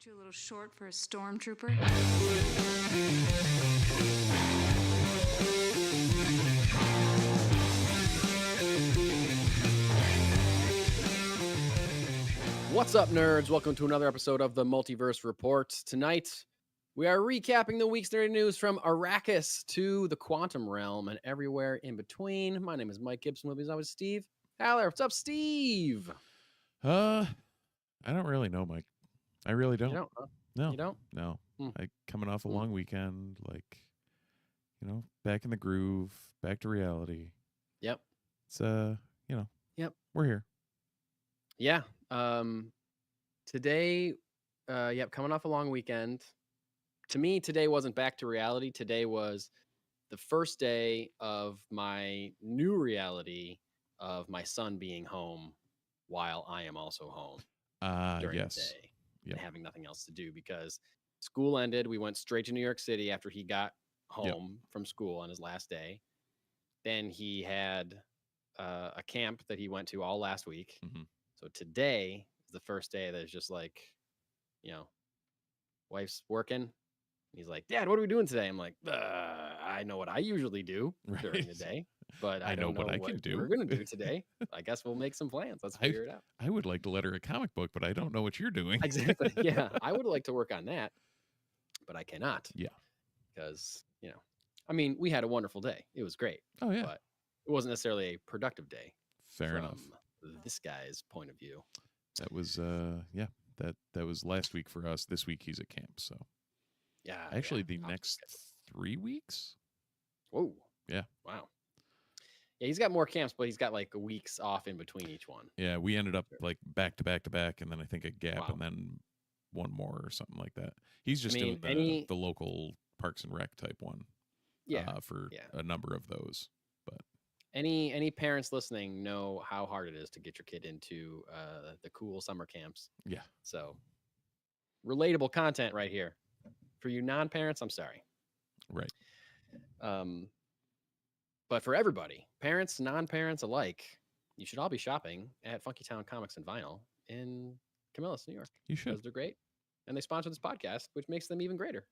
Aren't you a little short for a stormtrooper? What's up, nerds? Welcome to another episode of the Multiverse Report. Tonight, we are recapping the week's nerdy news from Arrakis to the quantum realm and everywhere in between. My name is Mike Gibson. With me as always, Steve Haller. What's up, Steve? I don't really know, Mike. I really don't. You don't? Huh? No. You don't? No. Coming off a long weekend, back in the groove, back to reality. Yep. It's Yep. We're here. Yeah. Today, coming off a long weekend. To me, today wasn't back to reality. Today was the first day of my new reality of my son being home while I am also home during the day and having nothing else to do because school ended. We went straight to New York City after he got home from school on his last day. Then he had a camp that he went to all last week. Mm-hmm. So today is the first day that it's just like, wife's working. He's like, Dad, what are we doing today? I'm like, I know what I usually do during the day, but I don't know what I can do. We're going to do today. I guess we'll make some plans. Let's figure it out. I would like to let her a comic book, but I don't know what you're doing. Exactly. Yeah. I would like to work on that, but I cannot. Yeah. Because, we had a wonderful day. It was great. Oh, yeah. But it wasn't necessarily a productive day. Fair enough. This guy's point of view. That was, that was last week for us. This week he's at camp, so. Yeah. Actually, the next 3 weeks. Whoa. Yeah. Wow. Yeah, he's got more camps, but he's got like weeks off in between each one. Yeah, we ended up like back to back to back, and then I think a gap, and then one more or something like that. He's just doing the local Parks and Rec type one. Yeah. For a number of those. But any parents listening know how hard it is to get your kid into the cool summer camps. Yeah. So relatable content right here. For you non-parents, I'm sorry. Right. But for everybody, parents, non-parents alike, you should all be shopping at Funky Town Comics and Vinyl in Camillus, New York. You should. Because they're great. And they sponsor this podcast, which makes them even greater.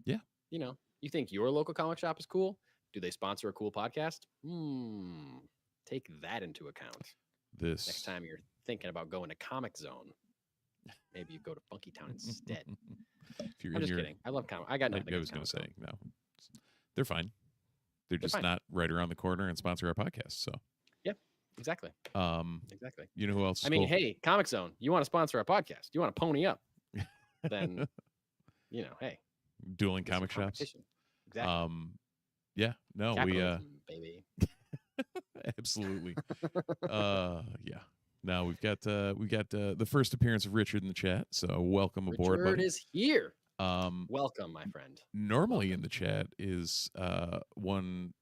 Yeah. You think your local comic shop is cool? Do they sponsor a cool podcast? Take that into account. Next time you're thinking about going to Comic Zone, maybe you go to Funky Town instead. I'm just kidding. I love comic. I got nothing. I was going to say, no. They're fine. They're just not right around the corner and sponsor our podcast. So. Yeah, exactly. Exactly. You know who else? Hey, Comic Zone, you want to sponsor our podcast? You want to pony up? Then, hey. Dueling comic shops. Exactly. Yeah. No, capitalism, baby. Absolutely. Yeah. Now we've got the first appearance of Richard in the chat. So welcome aboard. Richard is here. Welcome, my friend. Normally in the chat is one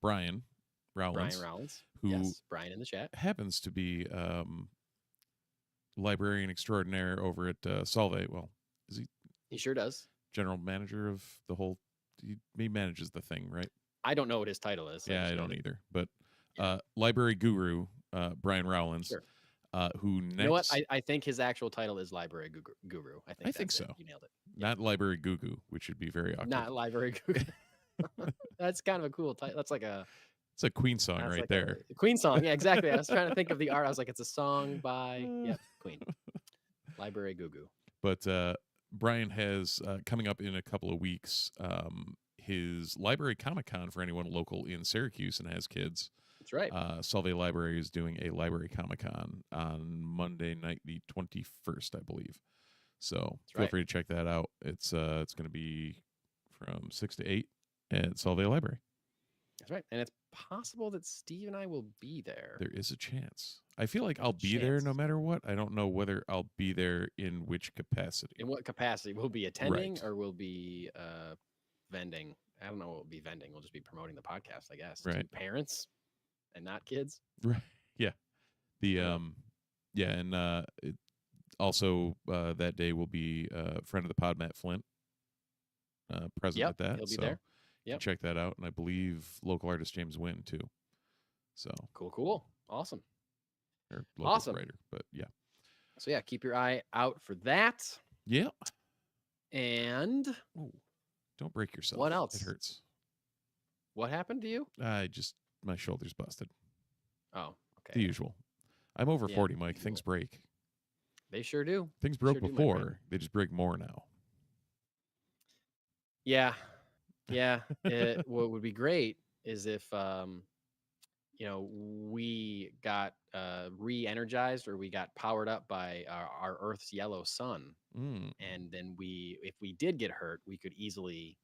Brian Rowlands. Who Brian in the chat happens to be librarian extraordinaire over at Solvay. Well, is he? He sure does. General manager of the whole. He manages the thing, right? I don't know what his title is. Yeah, I don't either. But library guru Brian Rowlands. Sure. Who next? You know what? I think his actual title is Library Guru. I think so. You nailed it. Not Library Goo, which would be very awkward. Not Library Goo. That's kind of a cool title. That's like it's a Queen song right like there. A Queen song. Yeah, exactly. I was trying to think of the art. I was like, it's a song by Queen. Library Goo. But Brian has coming up in a couple of weeks his Library Comic-Con for anyone local in Syracuse and has kids. That's right. Solvay Library is doing a Library Comic-Con on Monday night, the 21st, I believe. So feel free to check that out. It's going to be from 6 to 8 at Solvay Library. That's right. And it's possible that Steve and I will be there. There is a chance. I feel like I'll be there no matter what. I don't know whether I'll be there in which capacity. In what capacity? We'll be attending or we'll be vending. I don't know what we'll be vending. We'll just be promoting the podcast, I guess. Right. To parents and not kids. Right. Yeah. And also that day will be a friend of the pod, Matt Flint, present at that. He'll be there. Yep. Check that out. And I believe local artist James Wynn too. So cool. Awesome. Or local writer, but yeah. So yeah, keep your eye out for that. Yeah. And Ooh, don't break yourself. what else? It hurts. What happened to you? My shoulder's busted. Oh, The okay. usual. I'm over Yeah, 40, Mike. usual. Things break. They sure do. Things They broke sure do, my friend. before. They just break more now. Yeah. Yeah. What would be great is if we got re-energized, or we got powered up by our Earth's yellow sun. Mm. And then if we did get hurt, we could easily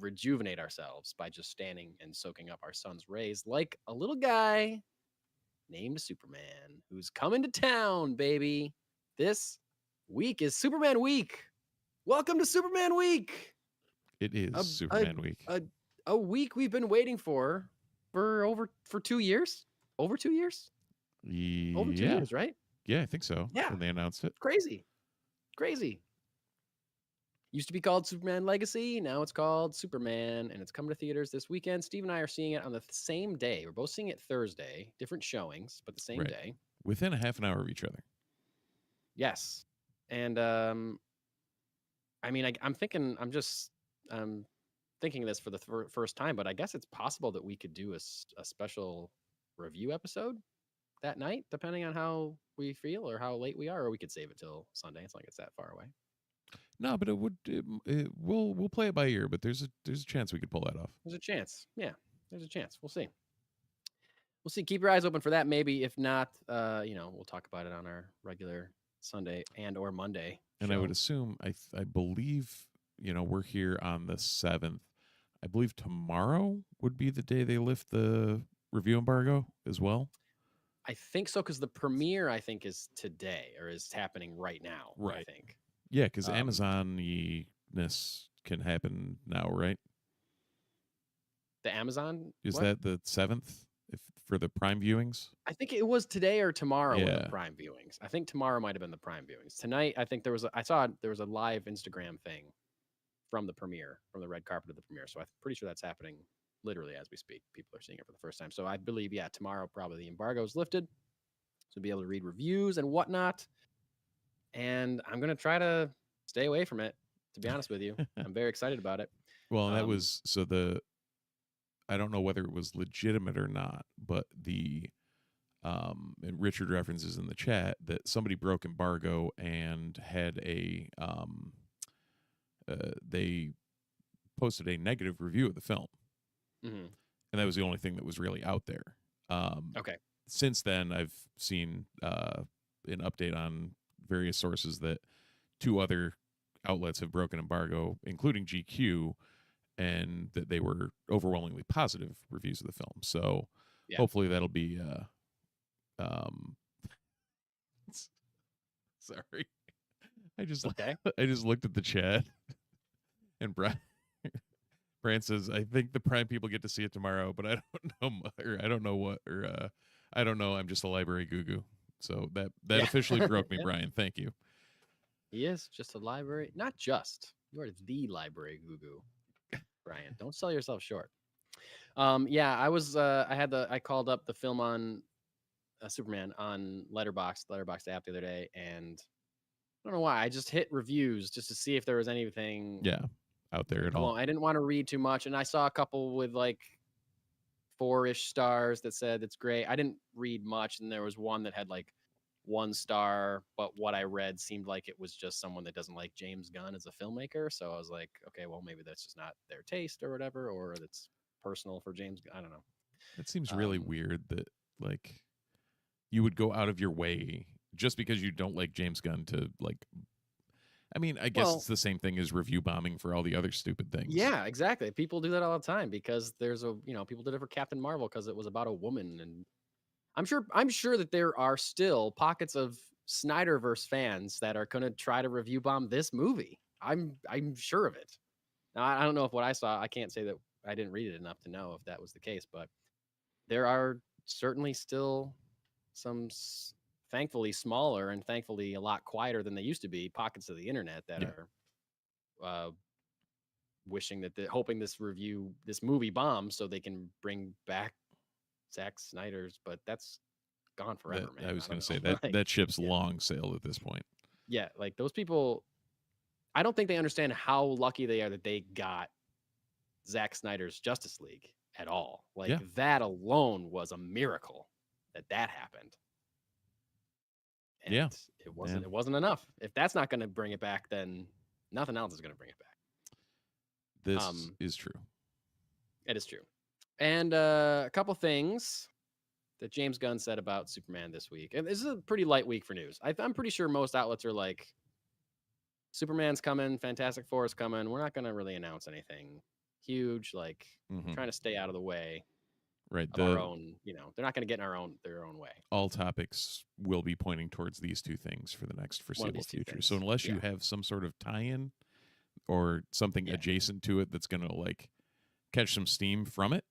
rejuvenate ourselves by just standing and soaking up our sun's rays, like a little guy named Superman, who's coming to town, baby. This week is Superman week. Welcome to Superman week. It is A- Superman week. A week we've been waiting for 2 years. Over 2 years. Over 2 years, right? Yeah, I think so. Yeah. When they announced it. Crazy. Used to be called Superman Legacy. Now it's called Superman, and it's coming to theaters this weekend. Steve and I are seeing it on the same day. We're both seeing it Thursday, different showings, but the same Right. day. Within a half an hour of each other. Yes. And I mean, I'm thinking this for the first time, but I guess it's possible that we could do a special review episode that night, depending on how we feel or how late we are, or we could save it till Sunday. It's not like it's that far away. No, but we'll play it by ear, but there's a chance we could pull that off. There's a chance. Yeah, there's a chance. We'll see. Keep your eyes open for that. Maybe if not, we'll talk about it on our regular Sunday and or Monday. And I would assume, I believe, we're here on the 7th. I believe tomorrow would be the day they lift the review embargo as well. I think so, because the premiere, I think, is today, or is happening right now. Right. I think. Yeah, because Amazon-ness can happen now, right? The Amazon? Is what? that the 7th for the Prime viewings? I think it was today or tomorrow were Yeah. the Prime viewings. I think tomorrow might have been the Prime viewings. Tonight, I think I saw there was a live Instagram thing from the premiere, from the red carpet of the premiere. So I'm pretty sure that's happening literally as we speak. People are seeing it for the first time. So I believe, yeah, tomorrow probably the embargo is lifted. So be able to read reviews and whatnot. And I'm going to try to stay away from it, to be honest with you. I'm very excited about it. Well, that was I don't know whether it was legitimate or not, but and Richard references in the chat that somebody broke embargo and had they posted a negative review of the film. Mm-hmm. And that was the only thing that was really out there. Okay. Since then, I've seen an update on various sources that 2 other outlets have broken embargo, including GQ, and that they were overwhelmingly positive reviews of the film. So hopefully that'll be sorry. I just looked at the chat, and Brian says, I think the Prime people get to see it tomorrow, but I don't know. I'm just a library goo-goo. So that officially broke me, Brian. Thank you. He is just a library. Not just. You are the library goo-goo, Brian. Don't sell yourself short. I called up the film on Superman on Letterboxd app the other day, and I don't know why. I just hit reviews just to see if there was anything out there at all. I didn't want to read too much, and I saw a couple with like 4-ish stars that said it's great. I didn't read much, and there was one that had like 1 star, but what I read seemed like it was just someone that doesn't like James Gunn as a filmmaker. So I was like, okay, well, maybe that's just not their taste or whatever, or it's personal for James Gunn. I don't know. It seems really weird that like you would go out of your way just because you don't like James Gunn to like. I mean, I guess it's the same thing as review bombing for all the other stupid things. Yeah, exactly. People do that all the time because there's people did it for Captain Marvel because it was about a woman, and I'm sure that there are still pockets of Snyderverse fans that are going to try to review bomb this movie. I'm sure of it. Now, I don't know if what I saw, I can't say that I didn't read it enough to know if that was the case, but there are certainly still some thankfully smaller and thankfully a lot quieter than they used to be pockets of the internet that are wishing that hoping this movie bombs so they can bring back Zack Snyder's, but that's gone forever, man. I was going to say don't know. that that ship's yeah. long sailed at this point. Yeah, like those people, I don't think they understand how lucky they are that they got Zack Snyder's Justice League at all. Like Yeah. that alone was a miracle that happened. And Yeah. it wasn't enough. If that's not going to bring it back, then nothing else is going to bring it back. This is true. It is true. And a couple things that James Gunn said about Superman this week. And this is a pretty light week for news. I'm pretty sure most outlets are like, Superman's coming, Fantastic Four is coming. We're not going to really announce anything huge. Like, trying to stay out of the way. Right. Of our own, they're not going to get in their own way. All topics will be pointing towards these two things for the next foreseeable future. So unless you have some sort of tie-in or something adjacent to it that's going to like catch some steam from it,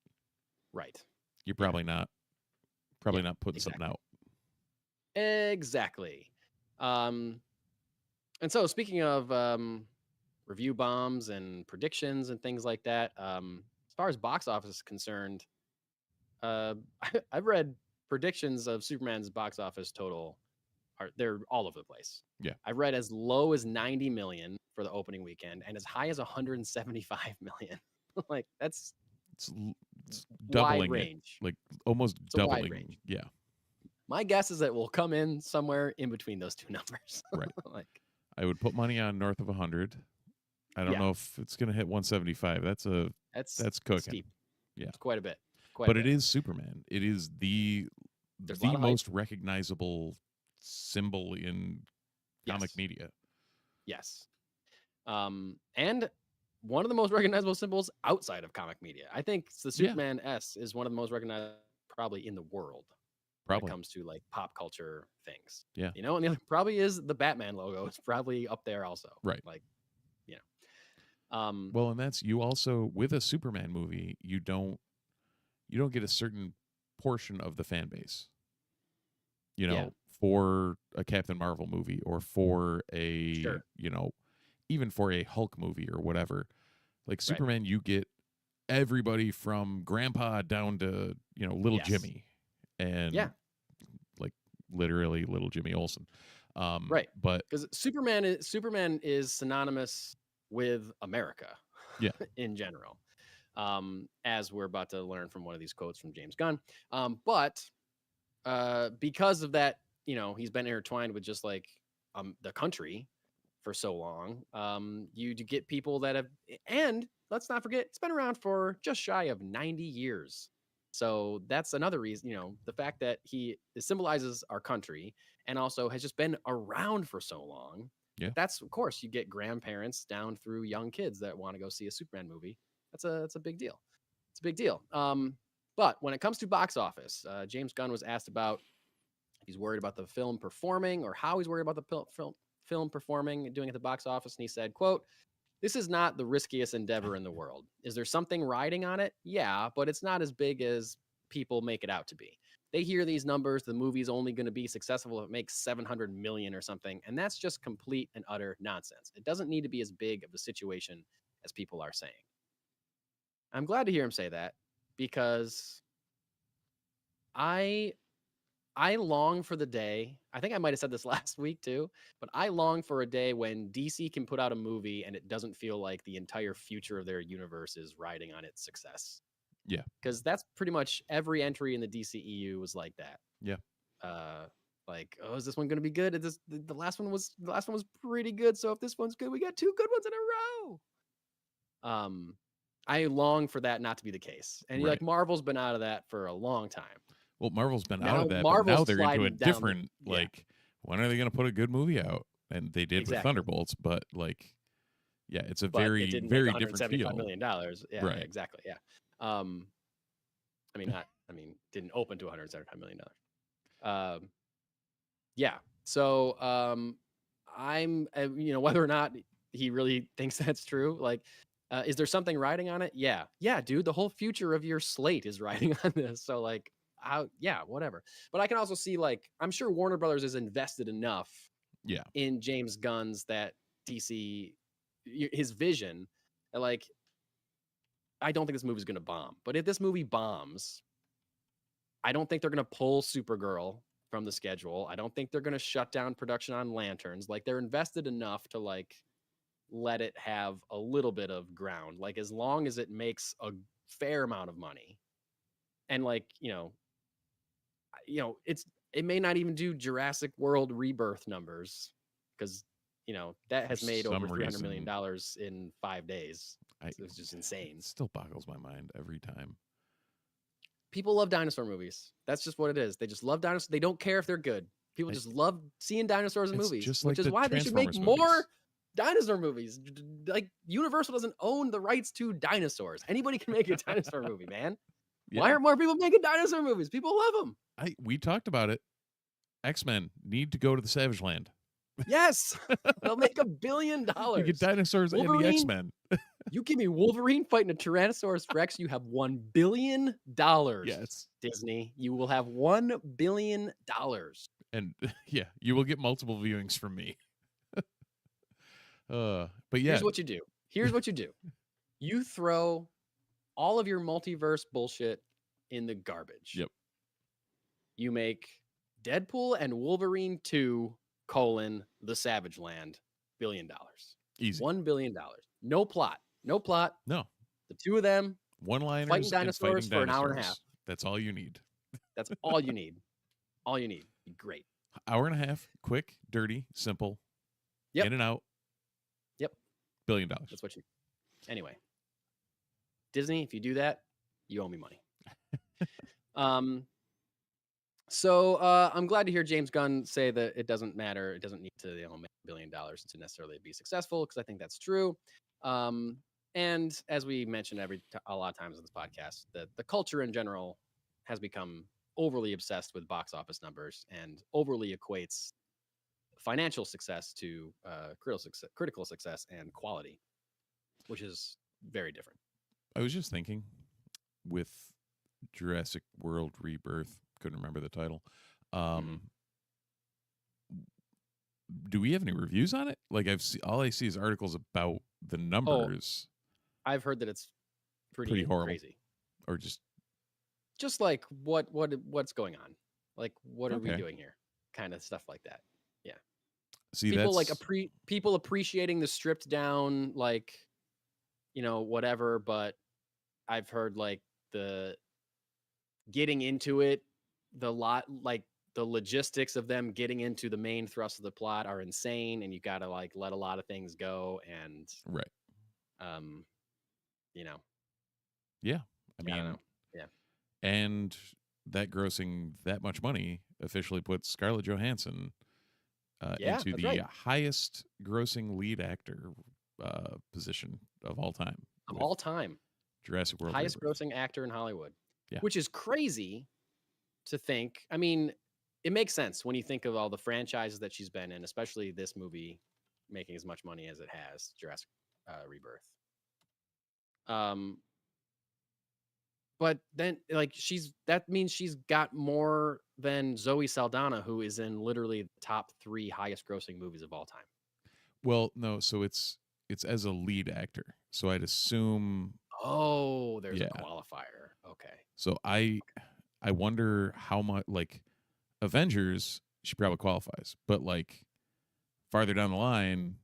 right? You're probably not putting something out. Exactly. And so speaking of review bombs and predictions and things like that, as far as box office is concerned, I've read predictions of Superman's box office total they're all over the place. Yeah. I've read as low as 90 million for the opening weekend and as high as 175 million. Like it's doubling range. Like almost doubling. Range. Yeah. My guess is that we'll come in somewhere in between those two numbers. Right. Like I would put money on north of 100. I don't know if it's going to hit 175. That's cooking. Steep. Yeah. It's quite a bit. But it is Superman. It is the most hype. recognizable symbol in comic media. Yes. And one of the most recognizable symbols outside of comic media. I think the Superman S is one of the most recognized probably in the world. When it comes to like pop culture things. Yeah. And the other probably is the Batman logo. It's probably up there also. Right. Like, well, and that's you also with a Superman movie, you don't get a certain portion of the fan base. For a Captain Marvel movie or for a even for a Hulk movie or whatever. Like Superman, you get everybody from grandpa down to, little Jimmy and like literally little Jimmy Olsen. Right. But because Superman is synonymous with America in general. As we're about to learn from one of these quotes from James Gunn. But because of that, he's been intertwined with just like the country for so long. You get people that have, and let's not forget, it's been around for just shy of 90 years. So that's another reason, the fact that he symbolizes our country and also has just been around for so long. Yeah. That's, of course, you get grandparents down through young kids that want to go see a Superman movie. That's a big deal. It's a big deal. But when it comes to box office, James Gunn was asked about if he's worried about the film performing or how he's worried about the film performing and doing at the box office. And he said, quote, "This is not the riskiest endeavor in the world. Is there something riding on it? Yeah, but it's not as big as people make it out to be. They hear these numbers. The movie's only going to be successful if it makes 700 million or something. And that's just complete and utter nonsense. It doesn't need to be as big of a situation as people are saying." I'm glad to hear him say that because I long for the day. I think I might have said this last week too, but I long for a day when DC can put out a movie and it doesn't feel like the entire future of their universe is riding on its success. Yeah. Because that's pretty much every entry in the DCEU was like that. Yeah. Like, oh, is this one going to be good? The last one was pretty good. So if this one's good, we got two good ones in a row. I long for that not to be the case. And like Marvel's been out of that for a long time. Well, Marvel's been out of that, but now they're into a different, when are they going to put a good movie out? And they did with Thunderbolts, but like, it's a very, very different feel. $175 million. Yeah, right. Exactly. Yeah. Didn't open to $175 million. Yeah. So, I'm, whether or not he really thinks that's true, like, is there something riding on it? Yeah. Yeah, dude, the whole future of your slate is riding on this. So like, whatever. But I can also see, like, I'm sure Warner Brothers is invested enough in James Gunn's that DC, his vision, like, I don't think this movie is going to bomb. But if this movie bombs, I don't think they're going to pull Supergirl from the schedule. I don't think they're going to shut down production on Lanterns. Like, they're invested enough to like let it have a little bit of ground. Like, as long as it makes a fair amount of money, and like, it may not even do Jurassic World Rebirth numbers, because that has made over $300 million in 5 days. It's just insane. It still boggles my mind every time. People love dinosaur movies. That's just what it is. They just love dinosaurs. They don't care if they're good. People just love seeing dinosaurs in movies, just which like is why they should make Transformers more movies. dinosaur movies. Like, Universal doesn't own the rights to dinosaurs. Anybody can make a dinosaur movie, man. Yeah. Why aren't more people making dinosaur movies? People love them. We talked about it. X-Men need to go to the Savage Land. Yes, they'll make $1 billion. You get dinosaurs and the Wolverine. X-Men. You give me Wolverine fighting a Tyrannosaurus Rex, you have $1 billion. Yes. Disney, you will have $1 billion. And yeah, you will get multiple viewings from me. But yeah. Here's what you do. You throw all of your multiverse bullshit in the garbage. Yep. You make Deadpool and Wolverine 2, the Savage Land, $1 billion. Easy. $1 billion. No plot. No. The two of them one-liners fighting dinosaurs for an hour and a half. That's all you need. That's all you need. All you need. Be great. Hour and a half, quick, dirty, simple. Yep. In and out. Yep. $1 billion. That's what you. Anyway, Disney, if you do that, you owe me money. So I'm glad to hear James Gunn say that it doesn't matter. It doesn't need to make $1 billion to necessarily be successful, because I think that's true. And as we mentioned a lot of times on this podcast, the culture in general has become overly obsessed with box office numbers and overly equates financial success to critical success and quality, which is very different. I was just thinking, with Jurassic World Rebirth, couldn't remember the title. Do we have any reviews on it? Like, all I see is articles about the numbers. I've heard that it's pretty horrible. Crazy, or just like what's going on? Like, what are we doing here? Kind of stuff like that. Yeah. See, people like people appreciating the stripped down, like, whatever. But I've heard like the getting into it, like the logistics of them getting into the main thrust of the plot are insane, and you got to like let a lot of things go. And right. Yeah. I mean, I don't know. Yeah. And that grossing that much money officially puts Scarlett Johansson into the highest grossing lead actor position of all time. Of all time. Jurassic World. Highest grossing actor in Hollywood. Yeah. Which is crazy to think. I mean, it makes sense when you think of all the franchises that she's been in, especially this movie making as much money as it has, Jurassic Rebirth. But then, like, that means she's got more than Zoe Saldana, who is in literally the top 3 highest grossing movies of all time. Well, no, so it's as a lead actor. So I'd assume. Oh, there's a qualifier. Okay. So I wonder how much, like, Avengers, she probably qualifies, but like farther down the line,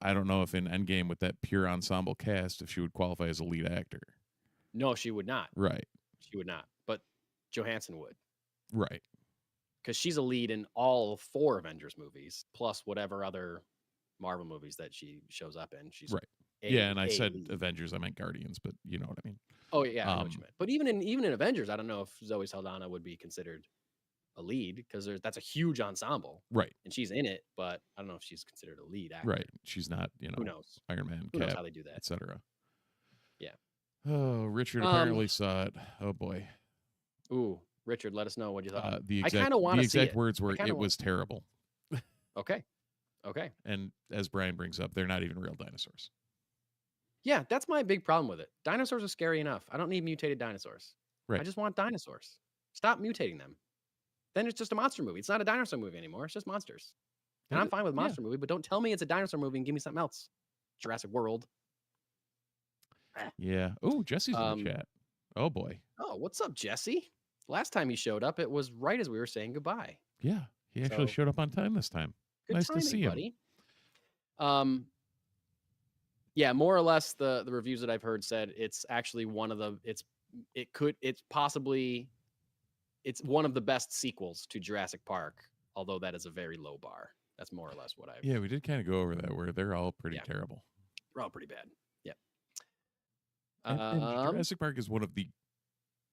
I don't know if in Endgame with that pure ensemble cast, if she would qualify as a lead actor. No, she would not. Right. She would not. But Johansson would. Right. Because she's a lead in all 4 Avengers movies, plus whatever other Marvel movies that she shows up in. She's right. And I said lead. Avengers, I meant Guardians, but you know what I mean. Oh yeah, I know what you meant. But even in Avengers, I don't know if Zoe Saldana would be considered a lead, because that's a huge ensemble. Right. And she's in it, but I don't know if she's considered a lead actor. Right. She's not, who knows? Iron Man, who Cap, knows how they do that, etc. Yeah. Oh, Richard apparently saw it. Oh boy. Ooh, Richard, let us know what you thought. I kind of want to see it. The exact words were, "It was terrible." Okay. And as Brian brings up, they're not even real dinosaurs. Yeah, that's my big problem with it. Dinosaurs are scary enough. I don't need mutated dinosaurs. Right. I just want dinosaurs. Stop mutating them. Then it's just a monster movie. It's not a dinosaur movie anymore. It's just monsters. And I'm fine with monster movie, but don't tell me it's a dinosaur movie and give me something else. Jurassic World. Yeah. Oh, Jesse's in the chat. Oh boy. Oh, what's up, Jesse? Last time he showed up, it was right as we were saying goodbye. Yeah, he actually So, showed up on time this time. good Nice timing, to see him. buddy. Yeah, more or less the reviews that I've heard said it's actually one of the it's one of the best sequels to Jurassic Park, although that is a very low bar. That's more or less what I've Yeah, we did kind of go over that, where they're all pretty Yeah. terrible. They're all pretty bad. Yeah. And Jurassic Park is one of the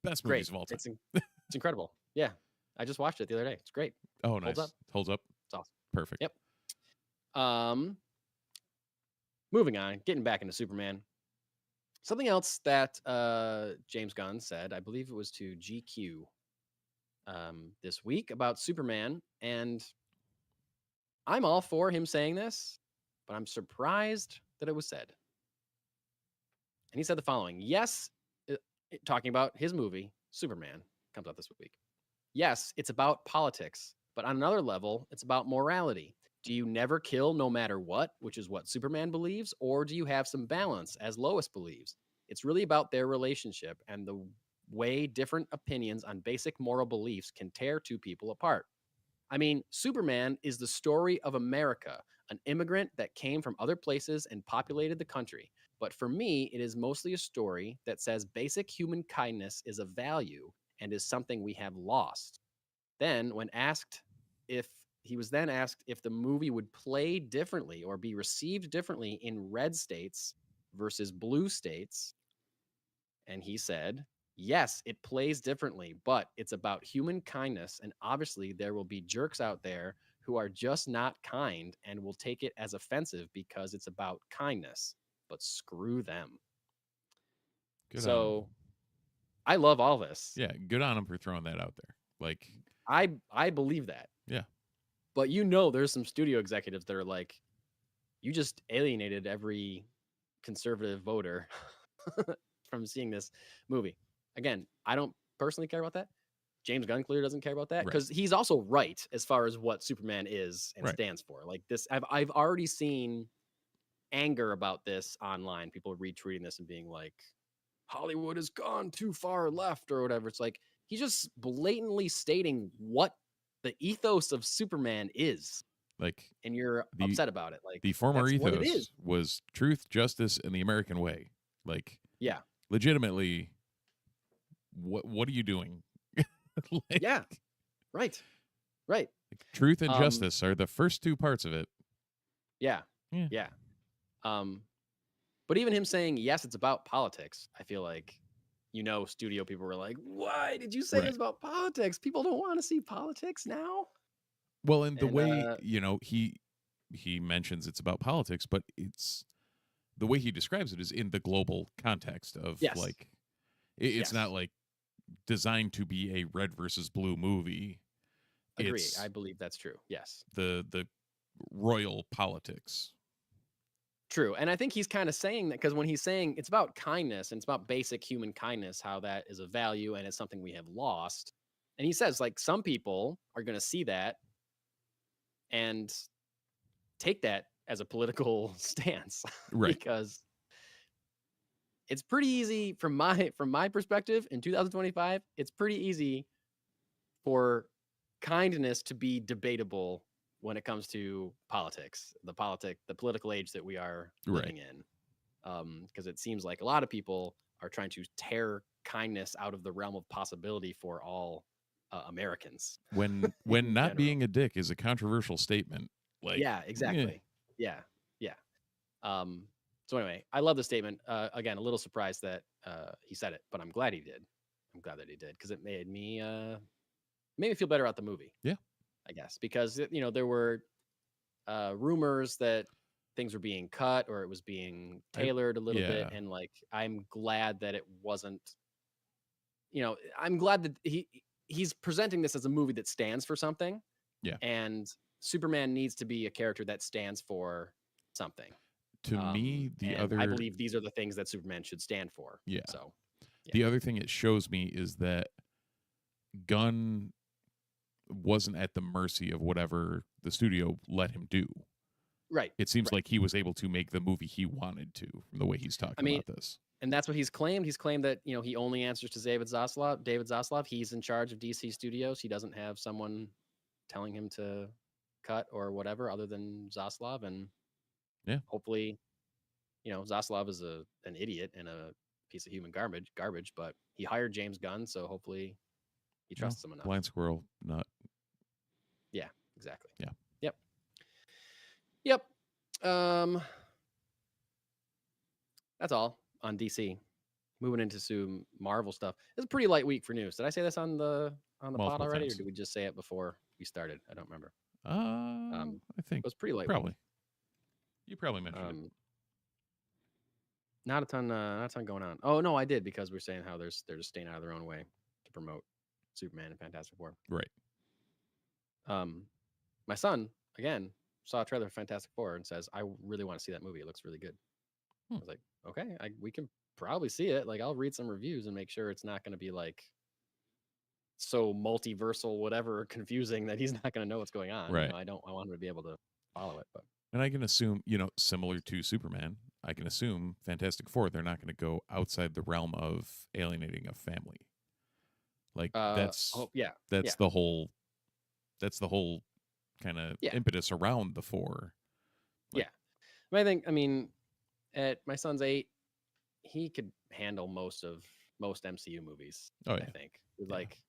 best movies Great. of all time. It's incredible. Yeah. I just watched it the other day. It's great. Oh, nice. Holds up. It's awesome. Perfect. Yep. Moving on, getting back into Superman. Something else that James Gunn said, I believe it was to GQ this week about Superman, and I'm all for him saying this, but I'm surprised that it was said. And he said the following: yes, talking about his movie, Superman, comes out this week. Yes, it's about politics, but on another level, it's about morality. Do you never kill no matter what, which is what Superman believes, or do you have some balance, as Lois believes? It's really about their relationship and the way different opinions on basic moral beliefs can tear two people apart. I mean, Superman is the story of America, an immigrant that came from other places and populated the country. But for me, it is mostly a story that says basic human kindness is a value and is something we have lost. Then, when asked if he was then asked if the movie would play differently or be received differently in red states versus blue states, and he said, yes, it plays differently, but it's about human kindness. And obviously, there will be jerks out there who are just not kind and will take it as offensive because it's about kindness. But screw them. Good on So him. I love all this. Yeah, good on him for throwing that out there. Like, I believe that. Yeah. But there's some studio executives that are like, you just alienated every conservative voter from seeing this movie. Again, I don't personally care about that. James Gunn clearly doesn't care about that because he's also right as far as what Superman is and stands for. Like this, I've already seen anger about this online. People retweeting this and being like, Hollywood has gone too far left or whatever. It's like he's just blatantly stating what the ethos of Superman is. Like, and you're upset about it. Like the former ethos was truth, justice, and the American way. Like, yeah, legitimately, what are you doing? Like, yeah, right. Like, truth and justice are the first two parts of it. Yeah. But even him saying yes, it's about politics. I feel like, studio people were like, "Why did you say it's about politics? People don't want to see politics now." Well, and the way he mentions it's about politics, but it's the way he describes it is in the global context of like it's not like designed to be a red versus blue movie. Agree. I believe that's true. Yes. The royal politics. True. And I think he's kind of saying that because when he's saying it's about kindness and it's about basic human kindness, how that is a value and it's something we have lost. And he says, like, some people are going to see that and take that as a political stance. Because it's pretty easy from my perspective in 2025, it's pretty easy for kindness to be debatable when it comes to politics, the political age that we are living in. Because it seems like a lot of people are trying to tear kindness out of the realm of possibility for all Americans. When not being a dick is a controversial statement. Like, yeah, exactly. Yeah. So anyway, I love the statement. Again, a little surprised that he said it, but I'm glad he did. I'm glad that he did because it made me feel better about the movie. Yeah, I guess because there were rumors that things were being cut or it was being tailored a little bit, and like I'm glad that it wasn't. I'm glad that he's presenting this as a movie that stands for something. Yeah, and Superman needs to be a character that stands for something. To me, I believe these are the things that Superman should stand for. Yeah. So the other thing it shows me is that Gunn wasn't at the mercy of whatever the studio let him do. Right. It seems like he was able to make the movie he wanted to from the way he's talking about this. And that's what he's claimed. He's claimed that, he only answers to David Zaslav. He's in charge of DC Studios. He doesn't have someone telling him to cut or whatever other than Zaslav. And Yeah. hopefully, Zaslav is an idiot and a piece of human garbage, but he hired James Gunn, so hopefully he trusts him enough. Blind squirrel, not. Yeah, exactly. Yeah. Yep. That's all on DC. Moving into some Marvel stuff. It's a pretty light week for news. Did I say this on the pod Multiple already, times. or did we just say it before we started? I don't remember. I It think was pretty light. probably. Week. You probably mentioned it. Not a ton going on. Oh no, I did, because we're saying how they're just staying out of their own way to promote Superman and Fantastic Four. Right. My son again saw a trailer for Fantastic Four and says, "I really want to see that movie. It looks really good." I was like, "Okay, we can probably see it. Like, I'll read some reviews and make sure it's not going to be like so multiversal, whatever, confusing that he's not going to know what's going on." Right. I want him to be able to follow it, but. And I can assume, similar to Superman, I can assume Fantastic Four, they're not going to go outside the realm of alienating a family. Like that's the whole kind of impetus around the four. Like, yeah. I mean, at my son's 8, he could handle most MCU movies. Oh, yeah. I think with like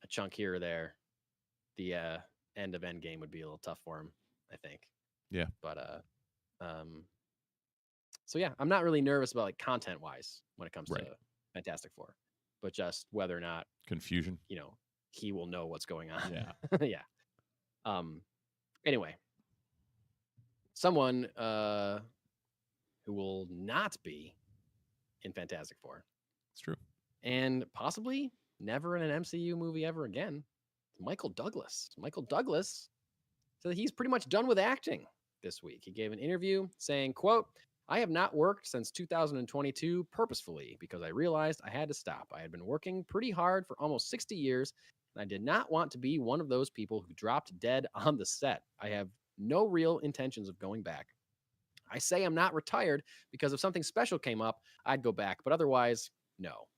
a chunk here or there. The end of Endgame would be a little tough for him, I think. Yeah. But so yeah, I'm not really nervous about like content wise when it comes to Fantastic Four, but just whether or not confusion, he will know what's going on. Yeah. Yeah. Anyway, someone who will not be in Fantastic Four. It's true. And possibly never in an MCU movie ever again. Michael Douglas. Michael Douglas said that he's pretty much done with acting this week. He gave an interview saying, quote, "I have not worked since 2022 purposefully because I realized I had to stop. I had been working pretty hard for almost 60 years, and I did not want to be one of those people who dropped dead on the set. I have no real intentions of going back. I say I'm not retired because if something special came up, I'd go back, but otherwise, no."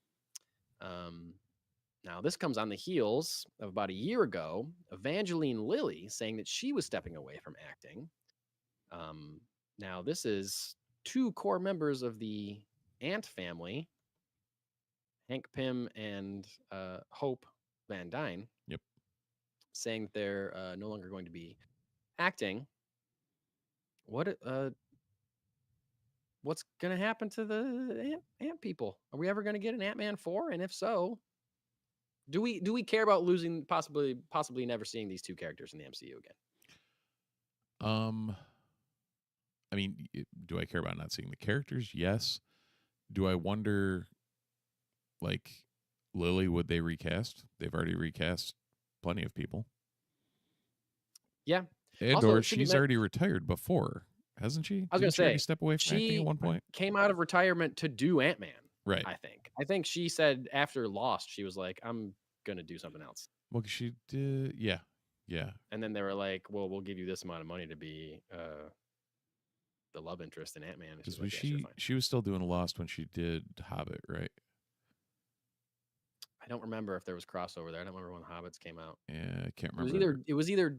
Now, this comes on the heels of about a year ago, Evangeline Lilly saying that she was stepping away from acting. Now, this is 2 core members of the Ant family, Hank Pym and Hope Van Dyne. Yep. Saying that they're no longer going to be acting. What's going to happen to the Ant people? Are we ever going to get an Ant-Man 4? And if so, do we care about losing, possibly never seeing these 2 characters in the MCU again? I mean, do I care about not seeing the characters? Yes. Do I wonder, like, Lily, would they recast? They've already recast plenty of people. Yeah. And or she's already retired before, hasn't she? I was going to say, already step away from acting at one point? Came out of retirement to do Ant-Man. Right. I think she said after Lost, she was like, "I'm going to do something else." Well, she did. Yeah. Yeah. And then they were like, "Well, we'll give you this amount of money to be the love interest in Ant-Man." Because she was still doing Lost when she did Hobbit, right? I don't remember if there was crossover there. I don't remember when Hobbits came out. Yeah, I can't remember. It was either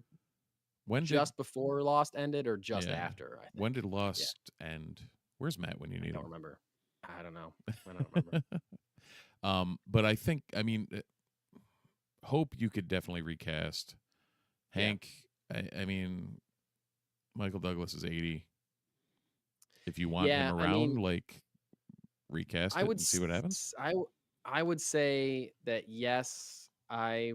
before Lost ended or just after. I think. When did Lost end? Where's Matt when you need him? I don't remember. I don't know. I don't remember. But I think, Hope you could definitely recast. Hank, I mean, Michael Douglas is 80. If you want him around, recast it and see what happens. I would say that yes. I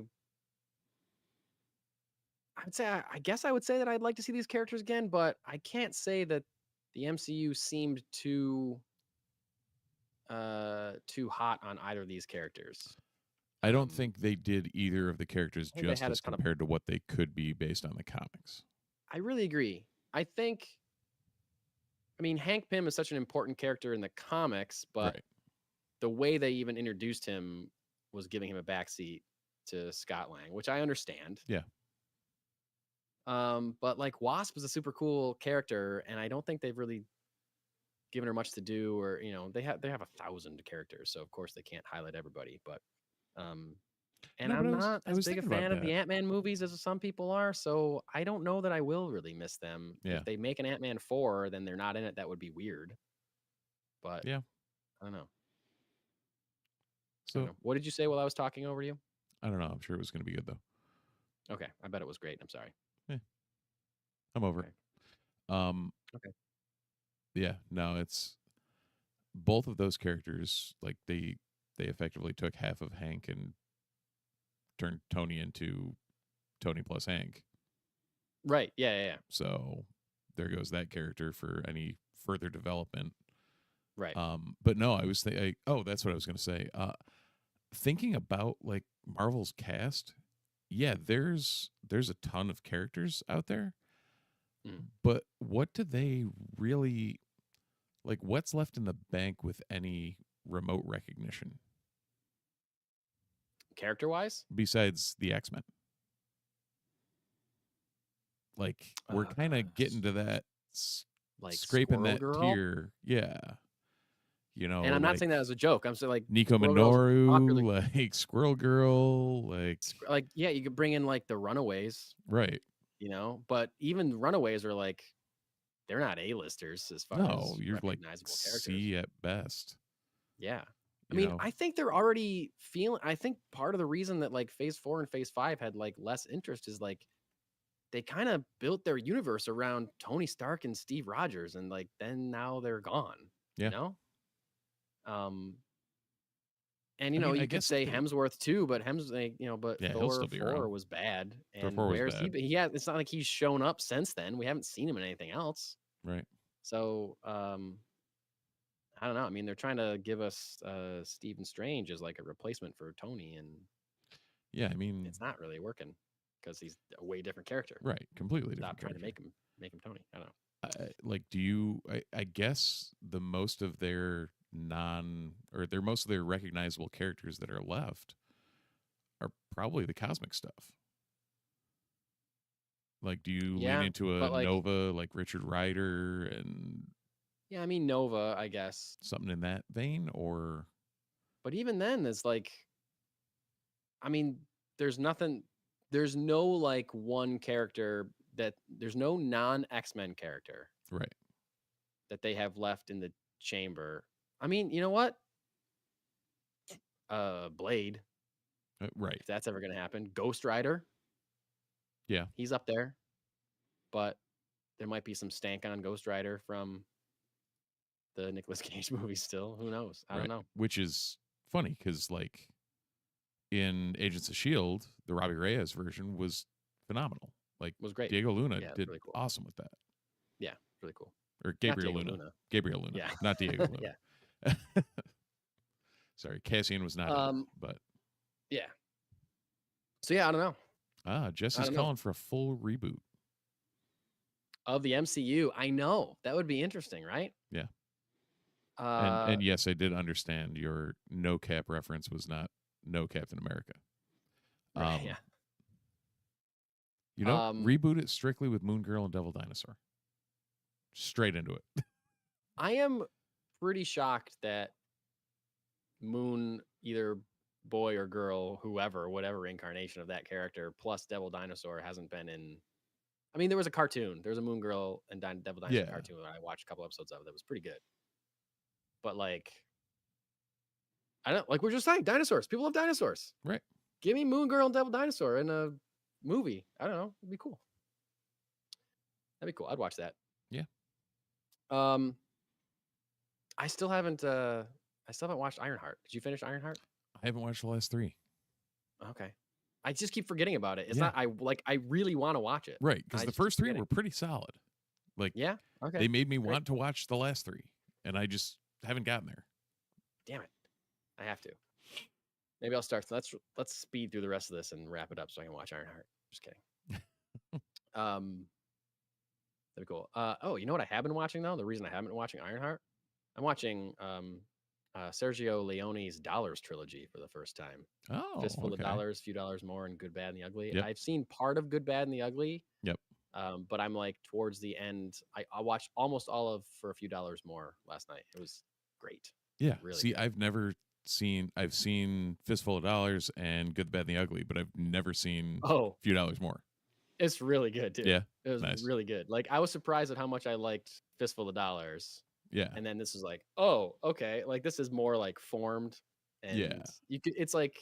would say that I'd like to see these characters again, but I can't say that the MCU seemed too hot on either of these characters. I don't think they did either of the characters justice compared to what they could be based on the comics. I really agree. I mean, Hank Pym is such an important character in the comics, but the way they even introduced him was giving him a backseat to Scott Lang, which I understand. Yeah. But like Wasp is a super cool character, and I don't think they've really given her much to do, or they have 1,000 characters, so of course they can't highlight everybody. But And No, but I'm I was not I as was big a thinking about fan of the that. Ant-Man movies as some people are, so I don't know that I will really miss them. Yeah. If they make an Ant-Man 4, then they're not in it. That would be weird. But Yeah. I don't know. I don't So know. What did you say while I was talking over you? I don't know. I'm sure it was going to be good though. Okay, I bet it was great. I'm sorry. Eh, I'm over Okay. it. Okay. Yeah. No, it's both of those characters. Like they effectively took half of Hank and turned Tony into Tony plus Hank. Right. Yeah. So there goes that character for any further development. Right. But no, I was thinking. Oh, that's what I was going to say. Thinking about like Marvel's cast, yeah, there's a ton of characters out there, Mm. but what do they really like? What's left in the bank with any remote recognition Character-wise? besides the X-Men? Like we're kind of getting to that, like scraping Squirrel that Girl? tier, yeah. You know, And I'm not like saying that as a joke. I'm saying like Nico Squirrel Girl's popular. Minoru, like Squirrel Girl, Like yeah, you could bring in like the Runaways, right. but even Runaways are like they're not A-listers as far No, as you're like recognizable characters. C at best. Yeah. I You mean, know? I think they're already feeling. I think part of the reason that like Phase 4 and Phase 5 had like less interest is like they kind of built their universe around Tony Stark and Steve Rogers, and like then now they're gone. Yeah. You know. And I mean, I you could guess say if they- Hemsworth too, but but Yeah, he'll Thor still be 4 around. was bad. Thor And 4 was where's bad. he? It's not like he's shown up since then. We haven't seen him in anything else. Right. So I don't know. I mean, they're trying to give us Stephen Strange as like a replacement for Tony, and Yeah, I mean, it's not really working because he's a way different character. right, completely different Stop trying character. to make him Tony. I don't know. Like, do you? I guess the most of their most of their recognizable characters that are left are probably the cosmic stuff. Like, do you lean Yeah, into a but, like- Nova like Richard Rider and Yeah, I mean Nova, I guess, something in that vein, or but even then, it's like, I mean, there's nothing. There's no like one character there's no non-X-Men character right? that they have left in the chamber. I mean, you know what? Blade, Right. if that's ever gonna happen. Ghost Rider, Yeah. he's up there, but there might be some stank on Ghost Rider from the Nicolas Cage movie still. Who knows? I don't know. Which is funny because, like, in Agents of S.H.I.E.L.D., the Robbie Reyes version was phenomenal. Like, Was great. Diego Luna Yeah, did really cool. awesome with that. Yeah, really cool. Or Gabriel Diego Luna. Luna. Gabriel Luna. Yeah. Not Diego Luna. Yeah. Sorry, Cassian was not in it, but Yeah. So yeah, I don't know. Jess I is don't know. calling for a full reboot. Of the MCU, I know. That would be interesting, right? Yeah. And yes, I did understand your no cap reference was not no Captain America. right, yeah. You know, reboot it strictly with Moon Girl and Devil Dinosaur. Straight into it. I am pretty shocked that Moon, either boy or girl, whatever incarnation of that character, plus Devil Dinosaur hasn't been in. I mean, there was a cartoon. There was a Moon Girl and Devil Dinosaur cartoon that I watched a couple episodes of that was pretty good. But like, I don't like we're just saying dinosaurs. People love dinosaurs. Right. Give me Moon Girl and Devil Dinosaur in a movie. I don't know. It'd be cool. That'd be cool. I'd watch that. Yeah. I still haven't watched Ironheart. Did you finish Ironheart? I haven't watched the last 3. Okay. I just keep forgetting about it. It's Yeah. not I really want to watch it. Right, because I the just keep first 3 forgetting. were pretty solid. Like, Yeah. Okay. they made me Great. want to watch the last 3, and I just haven't gotten there. Damn it. I have to. Maybe I'll start. Let's speed through the rest of this and wrap it up so I can watch Ironheart. Just kidding. That'd be cool. Oh, you know what I have been watching though? The reason I haven't been watching Ironheart, I'm watching Sergio Leone's Dollars trilogy for the first time. Oh, Fistful okay. of Dollars, Few Dollars More, and Good, Bad, and the Ugly. Yep. I've seen part of Good, Bad, and the Ugly. Yep. But I'm like towards the end. I watched almost all of For a Few Dollars More last night. It was great. Yeah. Really See, good. I've never I've seen Fistful of Dollars and Good, the Bad, and the Ugly, but I've never seen Oh, Few Dollars More. it's really good too. Yeah, It was nice. really good. Like I was surprised at how much I liked Fistful of Dollars. Yeah, And then this is like, oh, okay. Like this is more like formed, and Yeah. you could. It's like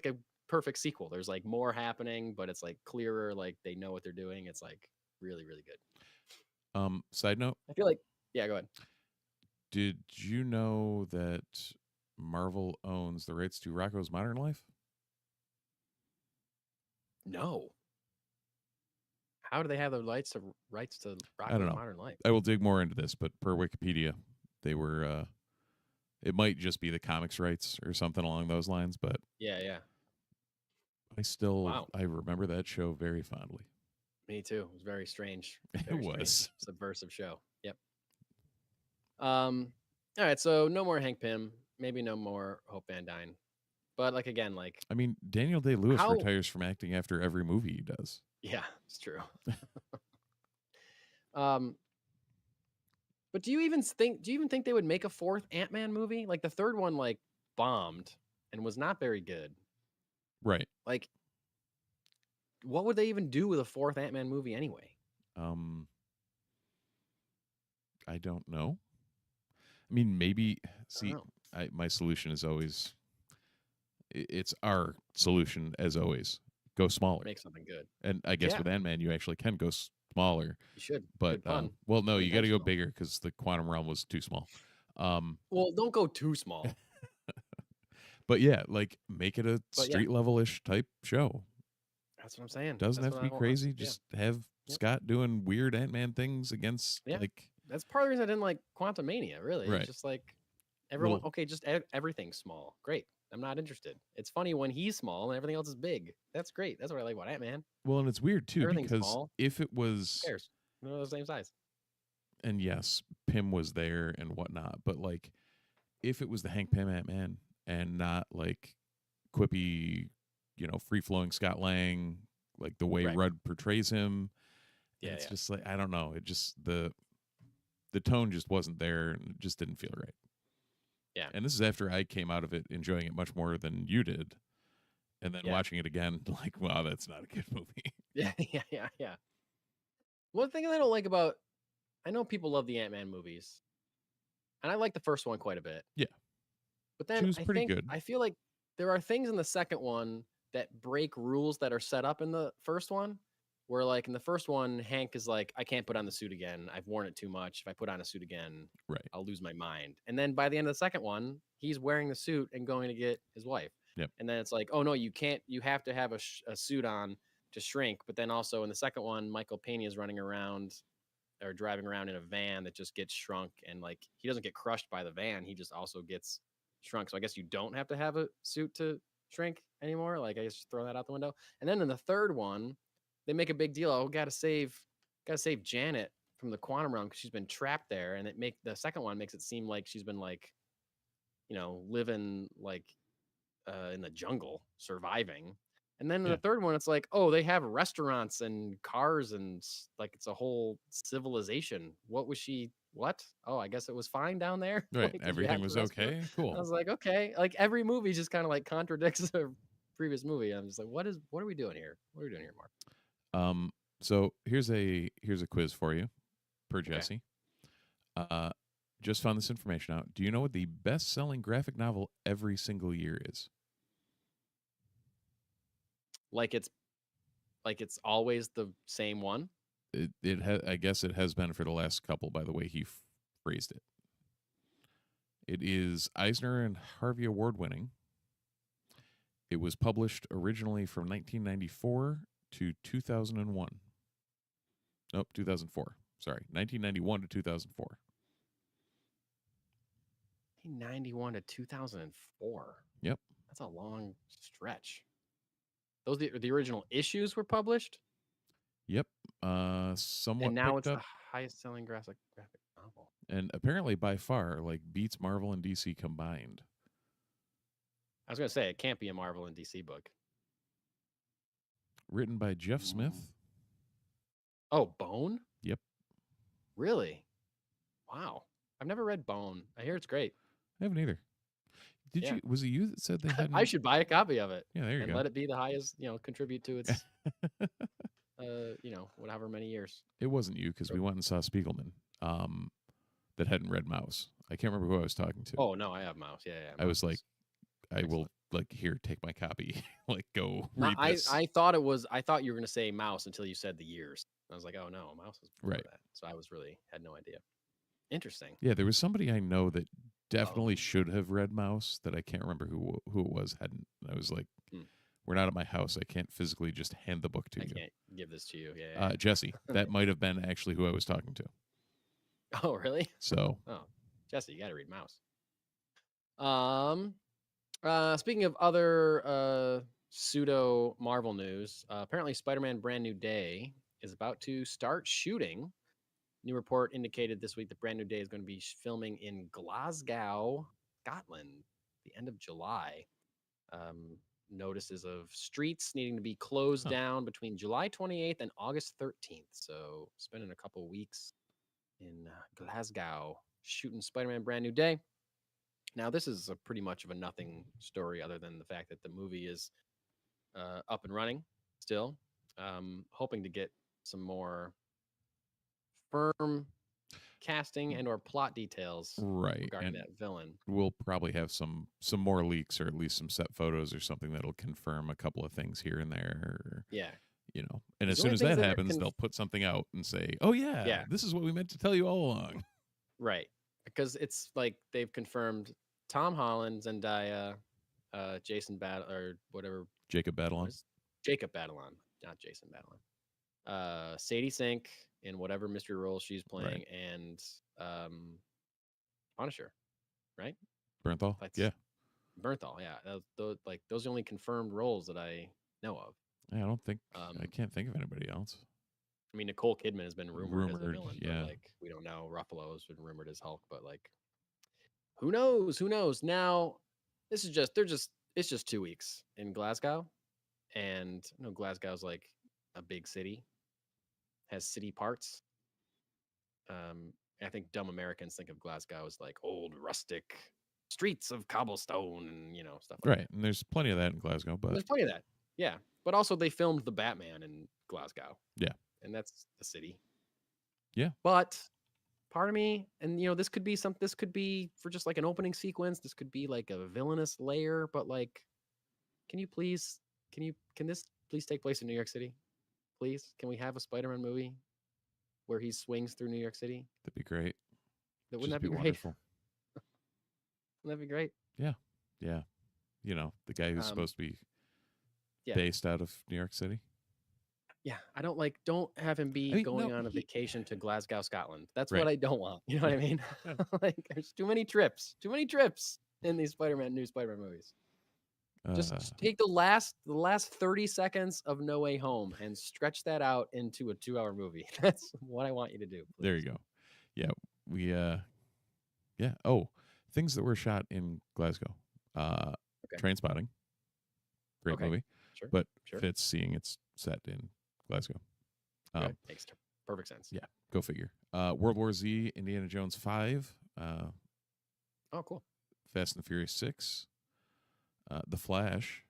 a perfect sequel. There's like more happening, but it's like clearer. Like they know what they're doing. It's like really, really good. Side note, I feel like, yeah. Go ahead. did you know that Marvel owns the rights to Rocco's Modern Life? No. How do they have the rights to I don't Rocko's know. Modern Life? I will dig more into this, but per Wikipedia, they were. It might just be the comics rights or something along those lines, but Yeah. I Wow. remember that show very fondly. Me too. It was very strange. It Very was. strange, subversive show. Yep. All right. So no more Hank Pym. Maybe no more Hope Van Dyne. But like again, like I mean, Daniel Day-Lewis How- retires from acting after every movie he does. yeah, it's true. But do you even think they would make a fourth Ant-Man movie? Like the third one like bombed and was not very good. Right. Like what would they even do with a fourth Ant-Man movie anyway? I don't know. I mean, maybe see, know. my solution is always it's our solution as always. Go smaller. Make something good. And I guess Yeah. with Ant-Man you actually can go smaller. You should. But Good pun. well, no, you got to go Unintentional. bigger because the quantum realm was too small. Well, don't go too small. But yeah, like make it a But yeah. street level-ish type show. That's what I'm saying. Doesn't That's have to what be I want. crazy. Yeah. Just have Yep. Scott doing weird Ant-Man things against Yeah. like That's part of the reason I didn't like Quantum Mania, really. Right. It's just like everyone, Well- okay, just everything's small. Great. I'm not interested. It's funny when he's small and everything else is big. That's great. That's what I like about Ant-Man. well, and it's weird too Everything's because small. if it was Who cares? They're the same size. and yes, Pym was there and whatnot, but like if it was the Hank Pym Ant-Man and not like quippy, free flowing Scott Lang, like the way Right. Rudd portrays him, Yeah, it's yeah. just like I don't know. It just the tone just wasn't there and it just didn't feel right. Yeah. And this is after I came out of it enjoying it much more than you did. And then Yeah. watching it again, like, wow, that's not a good movie. Yeah. One thing I don't like about, I know people love the Ant-Man movies, and I like the first one quite a bit. Yeah. But then was pretty good. I feel like there are things in the second one that break rules that are set up in the first one. Where like in the first one, Hank is like, I can't put on the suit again. I've worn it too much. If I put on a suit again, Right. I'll lose my mind. And then by the end of the second one, he's wearing the suit and going to get his wife. Yep. And then it's like, oh no, you can't. You have to have a suit on to shrink. But then also in the second one, Michael Pena is running around or driving around in a van that just gets shrunk, and like he doesn't get crushed by the van. He just also gets shrunk. So I guess you don't have to have a suit to shrink anymore. Like I guess just throw that out the window. And then in the third one, they make a big deal. Oh, gotta save Janet from the quantum realm because she's been trapped there. And the second one makes it seem like she's been like, living like in the jungle, surviving. And then in Yeah. the third one, it's like, oh, they have restaurants and cars and like it's a whole civilization. What was she? What? Oh, I guess it was fine down there. Right. Like, did you Everything have was the restaurant? okay. I Cool. was like, okay, like every movie just kind of like contradicts the previous movie. I'm just like, what are we doing here? What are we doing here, Mark? So here's a quiz for you, per Jesse. Just found this information out. Do you know what the best-selling graphic novel every single year is? Like it's always the same one. I guess it has been for the last couple by the way he phrased it. It is Eisner and Harvey Award winning. It was published originally from 1994 to 2001. Nope, 2004. Sorry, 1991 to 2004. 1991 to 2004. Yep. That's a long stretch. Those the original issues were published, Yep. Somewhat and now picked it's up, the highest selling graphic novel. and apparently by far like beats Marvel and DC combined. I was gonna say it can't be a Marvel and DC book. Written by Jeff Smith. Oh, Bone? Yep. Really? Wow. I've never read Bone. I hear it's great. I haven't either. Did Yeah. you? Was it you that said they hadn't? I should buy a copy of it Yeah, there you and go. let it be the highest, contribute to its, whatever many years. It wasn't you because we went and saw Spiegelman. That hadn't read Mouse. I can't remember who I was talking to. Oh no, I have Mouse. Yeah, I was Mouse like, is I will excellent. here, take my copy. Go No, read this. I thought it was. I thought you were going to say Mouse until you said the years. I was like, oh no, Mouse is before Right. that. So I had no idea. Interesting. Yeah, there was somebody I know that definitely Oh. should have read Mouse that I can't remember who it was hadn't. I was like, Hmm. we're not at my house. I can't physically just hand the book to I you. can't give this to you. Yeah. Jesse, that might have been actually who I was talking to. Oh really? So, Oh, Jesse, you got to read Mouse. Speaking of other pseudo Marvel news, apparently Spider-Man Brand New Day is about to start shooting. New report indicated this week that Brand New Day is going to be filming in Glasgow, Scotland, the end of July. Notices of streets needing to be closed down between July 28th and August 13th. So spending a couple weeks in Glasgow shooting Spider-Man Brand New Day. Now, this is a pretty much of a nothing story other than the fact that the movie is up and running still. Hoping to get some more firm casting and or plot details right. regarding And that villain. we'll probably have some more leaks or at least some set photos or something that'll confirm a couple of things here and there. Yeah. And as The soon only as things that that are happens, they'll put something out and say, "Oh yeah, this is what we meant to tell you all along." Right. Because it's like they've confirmed Tom Holland, Zendaya, Jason or whatever. Jacob Batalon. Jacob Batalon, not Jason Batalon. Sadie Sink in whatever mystery role she's playing, and Punisher, right? Bernthal. Yeah. Bernthal. Yeah. Those are the only confirmed roles that I know of. Yeah, I don't think I can't think of anybody else. I mean, Nicole Kidman has been rumored as a villain, yeah. but we don't know. Ruffalo has been rumored as Hulk, but who knows? Who knows? Now, it's just 2 weeks in Glasgow, and Glasgow's like a big city, has city parts. I think dumb Americans think of Glasgow as like old rustic streets of cobblestone and stuff like that. And there's plenty of that in Glasgow, but there's plenty of that. Yeah, but also they filmed the Batman in Glasgow. Yeah, and that's the city. Yeah, but part of me, and this could be this could be for just like an opening sequence. This could be like a villainous layer, but can this please take place in New York City? Please, can we have a Spider-Man movie where he swings through New York City? That'd be great. Wouldn't that be great? Wonderful. Wouldn't that be great? Yeah. The guy who's supposed to be based out of New York City. Yeah, I don't have him be going on a vacation to Glasgow, Scotland. That's what I don't want. You know what I mean? There's too many trips in these new Spider-Man movies. Just take the last 30 seconds of No Way Home and stretch that out into a 2-hour movie. That's what I want you to do. Please. There you go. Yeah, we Oh, things that were shot in Glasgow. Trainspotting. Great movie. Sure. But fits seeing it's set in Glasgow. Makes perfect sense. Yeah, go figure. World War Z, Indiana Jones 5. Oh, cool. Fast and the Furious 6. The Flash.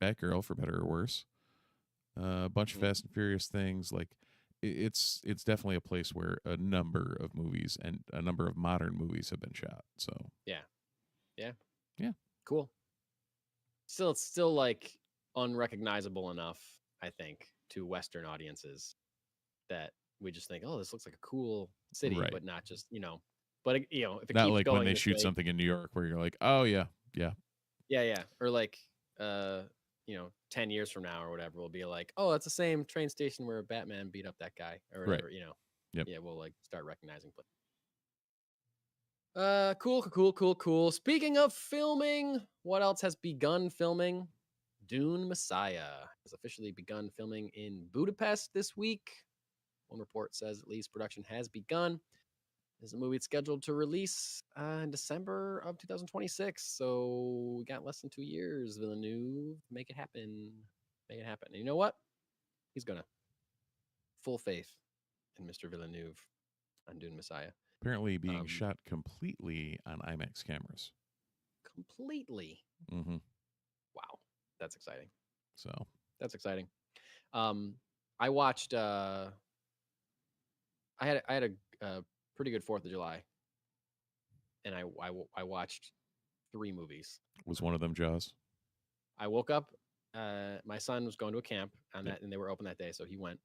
Batgirl, for better or worse. A bunch of Fast and Furious things. It's definitely a place where a number of movies and a number of modern movies have been shot. So yeah, cool. Still, it's still unrecognizable enough, I think, to Western audiences that we just think, oh, this looks like a cool city, but not just But if it not keeps like going when they shoot something in New York where you're like, oh yeah, or 10 years from now or whatever, we'll be like, oh, it's the same train station where Batman beat up that guy or whatever. Yep. Yeah, we'll start recognizing. Cool. Speaking of filming, what else has begun filming? Dune Messiah has officially begun filming in Budapest this week. One report says at least production has begun. This is a movie that's scheduled to release in December of 2026. So we got less than 2 years. Villeneuve, make it happen. And you know what? He's gonna. Full faith in Mr. Villeneuve on Dune Messiah. Apparently being shot completely on IMAX cameras. completely. Mm-hmm. Wow, that's exciting. So That's exciting. I watched. I had a pretty good 4th of July, and I watched 3 movies. was one of them Jaws? I woke up. My son was going to a camp on Yep. that, and they were open that day, so he went.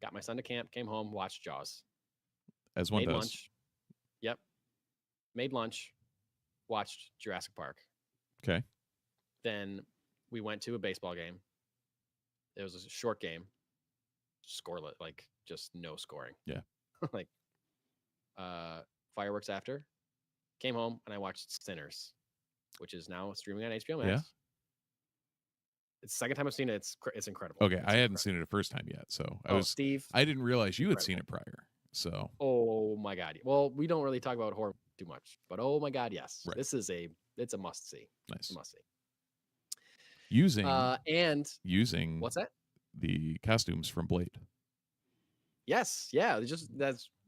Got my son to camp, came home, watched Jaws, As one made does. lunch. Yep, made lunch, watched Jurassic Park. Okay. Then we went to a baseball game. It was a short game, scoreless, like just no scoring. Yeah. Like fireworks after. Came home and I watched Sinners, which is now streaming on HBO Max. Yeah. It's the second time I've seen it. It's incredible. Okay, It's I hadn't seen it the first time yet, so Steve. I didn't realize you had seen it prior. So Oh my god. Well, we don't really talk about horror too much, but oh my god, yes. Right. It's a must see. nice. It's a must see. Using What's that? the costumes from Blade. Yes, yeah.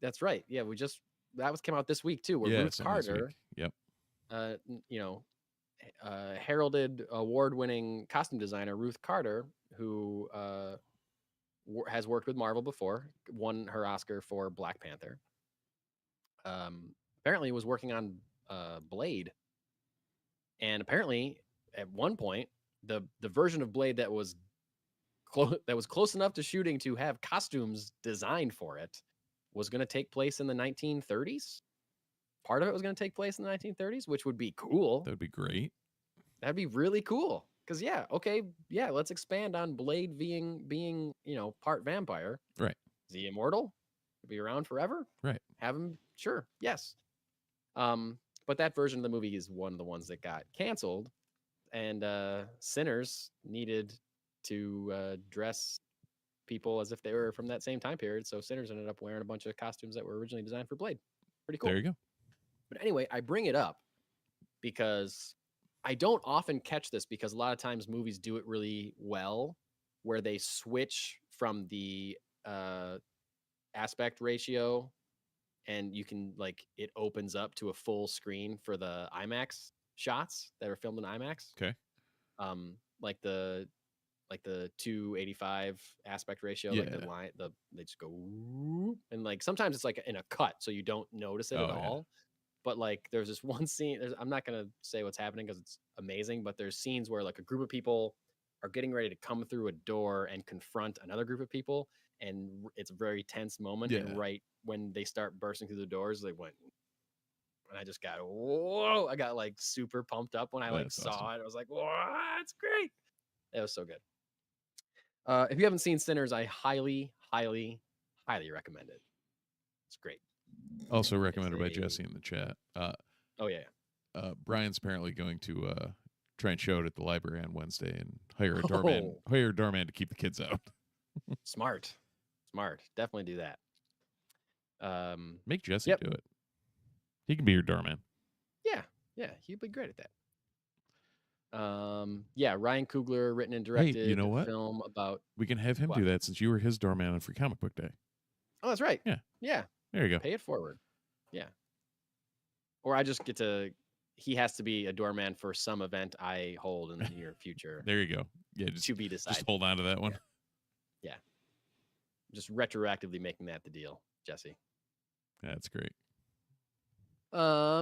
That's right. Yeah, that came out this week too. Where Ruth it's on this Carter, week. Yep. heralded award-winning costume designer Ruth Carter, who has worked with Marvel before, won her Oscar for Black Panther. Apparently was working on Blade, and apparently at one point the version of Blade that was close enough to shooting to have costumes designed for it was going to take place in the 1930s. Part of it was going to take place in the 1930s, which would be cool. That would be great. That'd be really cool. Because let's expand on Blade being part vampire. Right. Is he immortal? He'll be around forever? Right. Have him? Sure. Yes. But that version of the movie is one of the ones that got canceled, and Sinners needed to dress people as if they were from that same time period. So Sinners ended up wearing a bunch of costumes that were originally designed for Blade. Pretty cool. There you go. But anyway, I bring it up because I don't often catch this, because a lot of times movies do it really well where they switch from the aspect ratio, and you can it opens up to a full screen for the IMAX shots that are filmed in IMAX. Okay. Like the 285 aspect ratio, Yeah. like the line, they just go whoop, and sometimes it's in a cut, so you don't notice it at all. But there's this one scene. I'm not gonna say what's happening because it's amazing, but there's scenes where a group of people are getting ready to come through a door and confront another group of people, and it's a very tense moment. Yeah. And right when they start bursting through the doors, they went, and I just got whoa! I got super pumped up when I That's saw awesome. it. I was like, "Whoa, it's great!" It was so good. If you haven't seen Sinners, I highly, highly, highly recommend it. It's great. Also recommended by Jesse in the chat. Oh yeah. Brian's apparently going to try and show it at the library on Wednesday and hire a doorman. Hire a doorman to keep the kids out. Smart. Definitely do that. Make Jesse Yep. do it. He can be your doorman. Yeah, he'd be great at that. Ryan Coogler written and directed you know what? film about. We can have him do that since you were his doorman on Free Comic Book Day. Oh, that's right. Yeah. There you go. Pay it forward. Yeah. Or I just get to. He has to be a doorman for some event I hold in the near future. There you go. Yeah, to be decided. Just hold on to that one. Yeah. Just retroactively making that the deal, Jesse. That's great.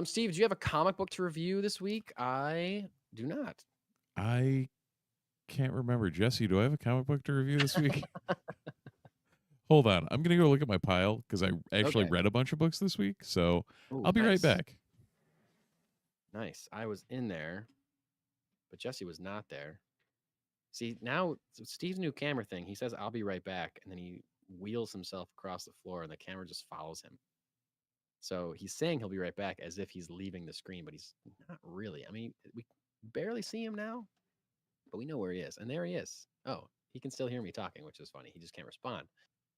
Steve, do you have a comic book to review this week? I do not. I can't remember. Jesse, do I have a comic book to review this week? Hold on. I'm going to go look at my pile because I actually read a bunch of books this week. So I'll be right back. Nice. I was in there, but Jesse was not there. See, now Steve's new camera thing, he says, "I'll be right back." And then he wheels himself across the floor and the camera just follows him. So he's saying he'll be right back as if he's leaving the screen, but he's not really. I mean, we barely see him now, but we know where he is. And there he is. Oh, he can still hear me talking, which is funny. He just can't respond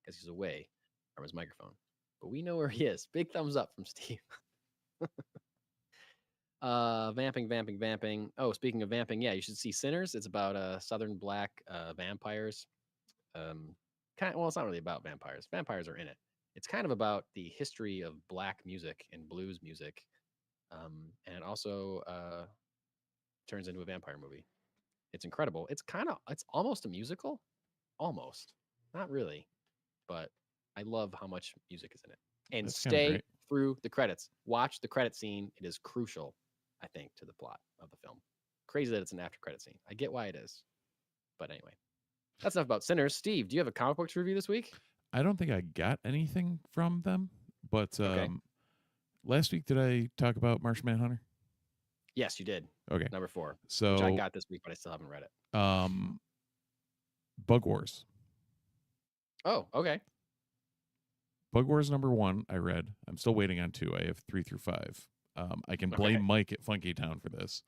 because he's away from his microphone. But we know where he is. Big thumbs up from Steve. Vamping. Oh, speaking of vamping, yeah, you should see Sinners. It's about Southern black vampires. It's not really about vampires. Vampires are in it. It's kind of about the history of black music and blues music, and it also turns into a vampire movie. It's incredible. It's almost a musical. Almost. Not really. But I love how much music is in it. And That's kinda stay great. through the credits. Watch the credit scene. It is crucial, I think, to the plot of the film. Crazy that it's an after credit scene. I get why it is. But anyway, that's enough about Sinners. Steve, do you have a comic book to review this week? I don't think I got anything from them, but Okay. last week did I talk about Martian Manhunter? Yes, you did. Okay. Number 4, which I So got this week, but I still haven't read it. Bug Wars. Oh, okay. Bug Wars number 1 I read. I'm still waiting on 2. I have 3 through 5. I can blame Okay. Mike at Funky Town for this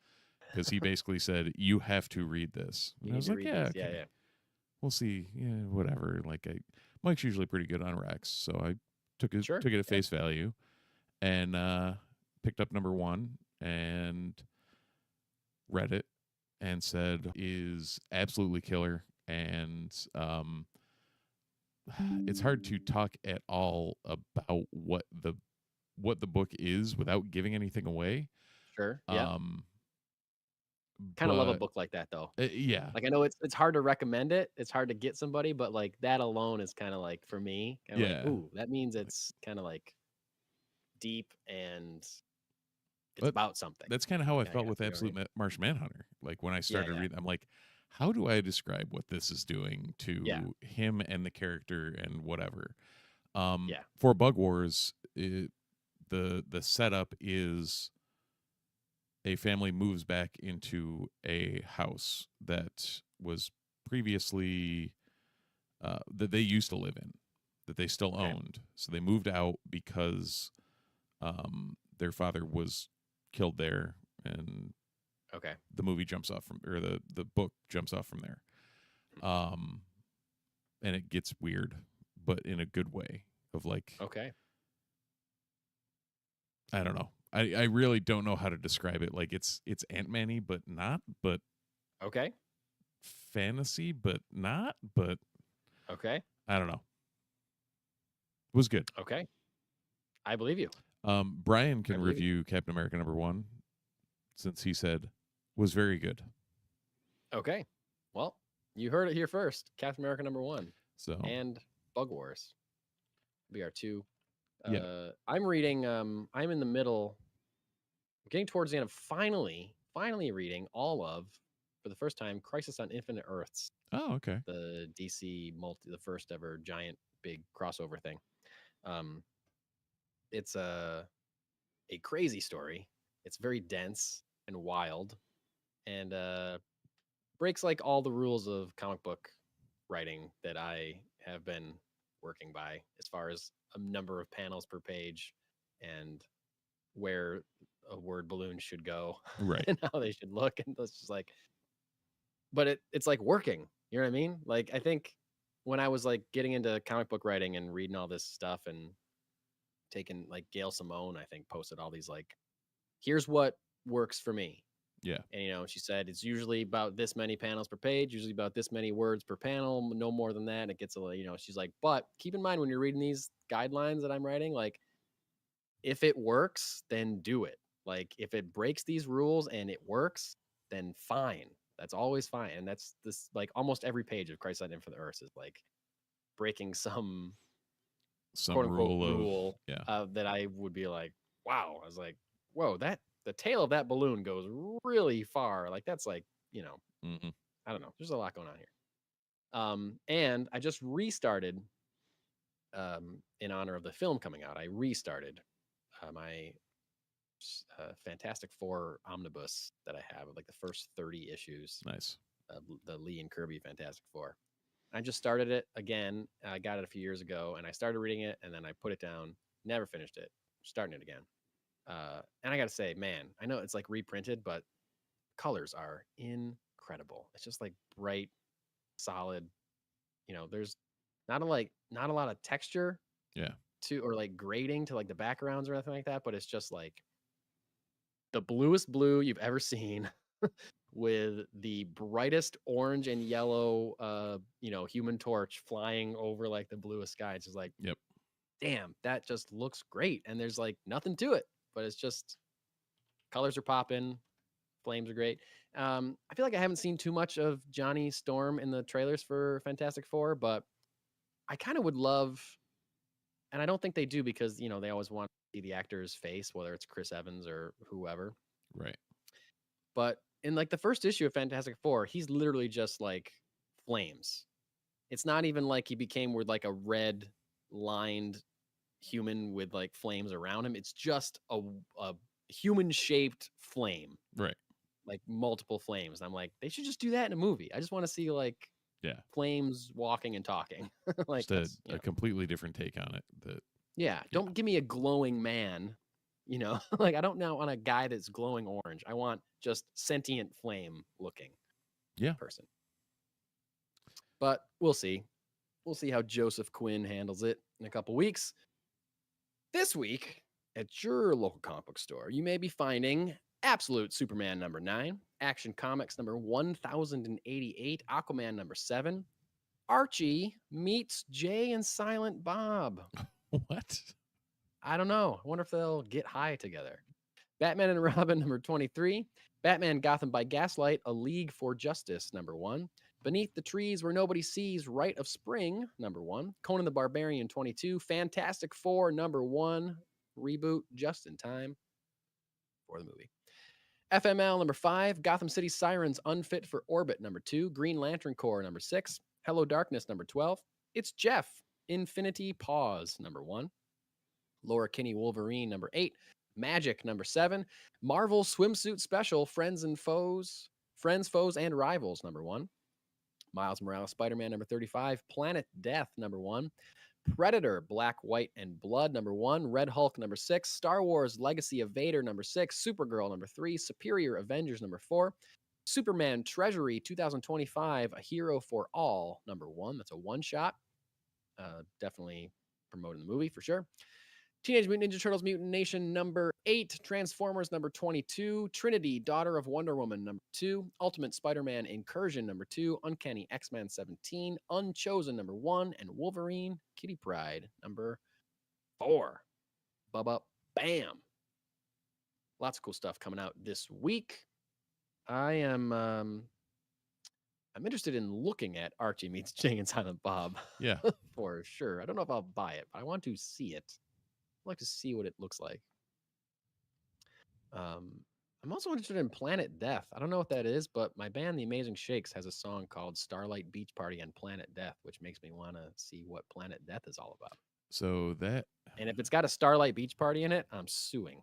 because he basically said, you have to read this. You And I need was to like, read yeah, these. okay. Yeah. We'll see. Yeah, whatever. Like Mike's usually pretty good on Rex, so I took it Sure. at face value and picked up number 1 and read it and said is absolutely killer. And it's hard to talk at all about what the book is without giving anything away. Sure. Yeah. Kind of love a book like that, though. Yeah. Like, I know it's hard to recommend it. It's hard to get somebody, but like that alone is kind of like, for me, kind of Yeah. like, ooh, that means it's kind of like deep and it's But about something. That's kind of how I Yeah, felt yeah, with you know what I Absolute Martian Manhunter. Like when I started yeah. reading, I'm like, how do I describe what this is doing to Yeah. him and the character and whatever? Yeah. For Bug Wars, the setup is a family moves back into a house that was previously that they used to live in, that they still Okay. owned. So they moved out because their father was killed there, and Okay. the movie jumps off from, or the book jumps off from there. And it gets weird, but in a good way of like, Okay. I don't know. I really don't know how to describe it. Like it's Ant-Man-y, but not, but Okay. fantasy, but not, but Okay. I don't know. It was good. Okay. I believe you. Brian I can believe you. review Captain America number 1 since he said was very good. Okay. Well, you heard it here first. Captain America number 1 So and Bug Wars be our 2. Yeah. I'm reading. I'm in the middle. I'm getting towards the end of finally reading all of, for the first time, Crisis on Infinite Earths, oh, okay. the DC the first ever giant big crossover thing. It's a crazy story. It's very dense and wild, and breaks like all the rules of comic book writing that I have been working by, as far as a number of panels per page and where a word balloon should go Right. and how they should look. And it's just like, but it's like working. You know what I mean? Like, I think when I was like getting into comic book writing and reading all this stuff and taking, like, Gail Simone, I think, posted all these like, here's what works for me. Yeah. And she said it's usually about this many panels per page, usually about this many words per panel, no more than that. It gets a little, she's like, but keep in mind when you're reading these guidelines that I'm writing, like, if it works, then do it. Like, if it breaks these rules and it works, then fine. That's always fine. And that's this, like, almost every page of Christ on Infinite Earth is like breaking some quote unquote rule that I would be like, wow. I was like, whoa, the tail of that balloon goes really far. Like, that's like, Mm-hmm. I don't know. There's a lot going on here. And I just restarted, in honor of the film coming out. I restarted my Fantastic Four omnibus that I have, like the first 30 issues. Nice. Of the Lee and Kirby Fantastic Four. I just started it again. I got it a few years ago, and I started reading it, and then I put it down. Never finished it. Starting it again. And I got to say, man, I know it's like reprinted, but colors are incredible. It's just like bright, solid. There's not a lot of texture. Yeah. Or like grading to like the backgrounds or anything like that, but it's just like the bluest blue you've ever seen with the brightest orange and yellow Human Torch flying over like the bluest sky. It's just like, yep, damn, that just looks great. And there's like nothing to it, but it's just colors are popping, flames are great. I feel like I haven't seen too much of Johnny Storm in the trailers for Fantastic Four, but I kind of would love, and I don't think they do because they always want to see the actor's face, whether it's Chris Evans or whoever. Right. But in like the first issue of Fantastic Four, he's literally just like flames. It's not even like he became with like a red lined human with like flames around him. It's just a human shaped flame, Right. like multiple flames. And I'm like, they should just do that in a movie. I just want to see like flames walking and talking. Like just a completely different take on it. Don't give me a glowing man. Like I don't know on a guy that's glowing orange. I want just sentient flame looking person. But we'll see. We'll see how Joseph Quinn handles it in a couple weeks. This week, at your local comic book store, you may be finding Absolute Superman number 9, Action Comics number 1088, Aquaman number 7, Archie meets Jay and Silent Bob. What? I don't know. I wonder if they'll get high together. Batman and Robin number 23, Batman Gotham by Gaslight, A League for Justice number 1, Beneath the Trees Where Nobody Sees, Rite of Spring number 1, Conan the Barbarian 22, Fantastic Four number 1, reboot just in time for the movie. FML number 5, Gotham City Sirens Unfit for Orbit number 2, Green Lantern Corps number 6, Hello Darkness number 12, It's Jeff, Infinity Pause number 1, Laura Kinney Wolverine number 8, Magic number 7, Marvel Swimsuit Special Friends, Foes, and Rivals number 1, Miles Morales Spider-Man number 35, Planet Death number 1, Predator Black, White, and Blood number 1, Red Hulk number 6, Star Wars Legacy of Vader number 6, Supergirl number 3, Superior Avengers number 4, Superman Treasury 2025, A Hero for All number 1. That's a one-shot. Definitely promoting the movie for sure. Teenage Mutant Ninja Turtles Mutant Nation number 8, Transformers number 22, Trinity, Daughter of Wonder Woman number 2, Ultimate Spider-Man Incursion number 2, Uncanny X-Men 17, Unchosen number 1, and Wolverine Kitty Pryde number 4. Bubba bam. Lots of cool stuff coming out this week. I'm interested in looking at Archie meets Jay and Silent Bob. Yeah. For sure. I don't know if I'll buy it, but I want to see it. I'd like to see what it looks like. I'm also interested in Planet Death. I don't know what that is, but my band, The Amazing Shakes, has a song called Starlight Beach Party and Planet Death, which makes me want to see what Planet Death is all about. So that... And if it's got a Starlight Beach Party in it, I'm suing.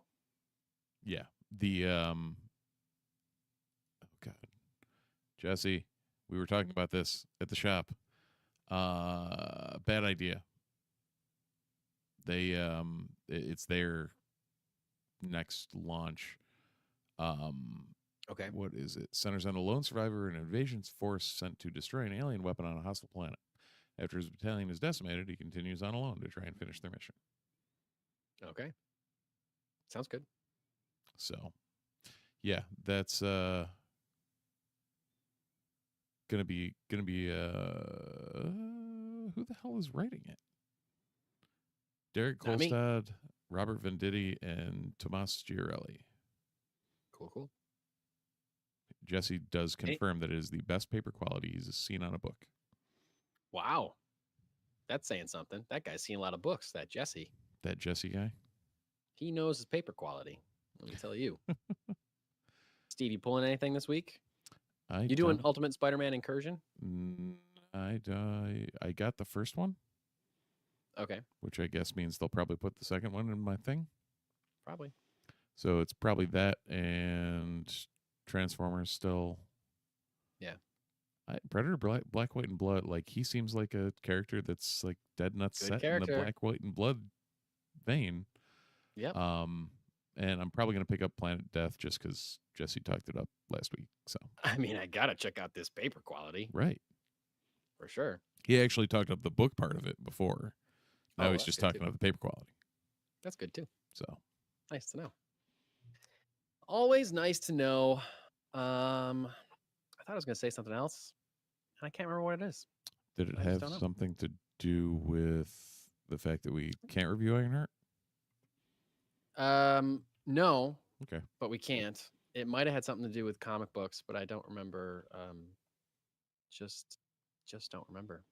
Yeah. The... Oh, God. Jesse, we were talking about this at the shop. Bad idea. They it's their next launch. Okay. What is it? Centers on a lone survivor and an invasion force sent to destroy an alien weapon on a hostile planet. After his battalion is decimated, he continues on alone to try and finish their mission. Okay. Sounds good. So, yeah, that's gonna be who the hell is writing it? Derek Kolstad, Robert Venditti, and Tomas Giorelli. Cool. Jesse does confirm that it is the best paper quality he's seen on a book. Wow. That's saying something. That guy's seen a lot of books, that Jesse. That Jesse guy? He knows his paper quality. Let me tell you. Steve, you pulling anything this week? You doing Ultimate Spider-Man Incursion? I got the first one. Okay. Which I guess means they'll probably put the second one in my thing. Probably. So it's probably that and Transformers still. Yeah. Predator Black, White, and Blood, like he seems like a character that's like dead nuts Good set character. in the Black, White, and Blood vein. Yep. And I'm probably going to pick up Planet Death just because Jesse talked it up last week. So I mean, I got to check out this paper quality. Right. For sure. He actually talked up the book part of it before. Now he's just talking too. about the paper quality. That's good too. So nice to know. Always nice to know. I thought I was going to say something else, and I can't remember what it is. Did it have something to do with the fact that we can't review Ironheart? No. Okay. But we can't. It might have had something to do with comic books, but I don't remember. Just don't remember.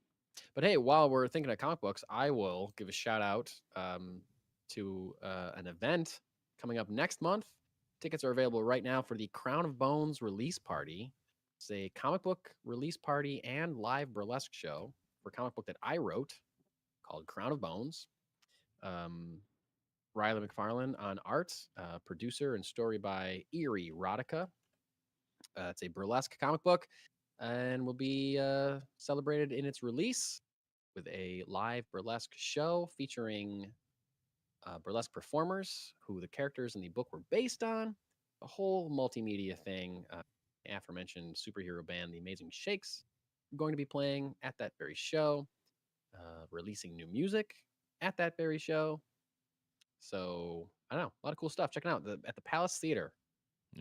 But hey, while we're thinking of comic books, I will give a shout out to an event coming up next month. Tickets are available right now for the Crown of Bones release party. It's a comic book release party and live burlesque show for a comic book that I wrote called Crown of Bones. Riley McFarlane on art, producer and story by Eerie Rodica. It's a burlesque comic book and will be celebrated in its release with a live burlesque show featuring burlesque performers who the characters in the book were based on. A whole multimedia thing. Aforementioned superhero band, The Amazing Shakes, are going to be playing at that very show, releasing new music at that very show. So I don't know, a lot of cool stuff. Check it out at the Palace Theater,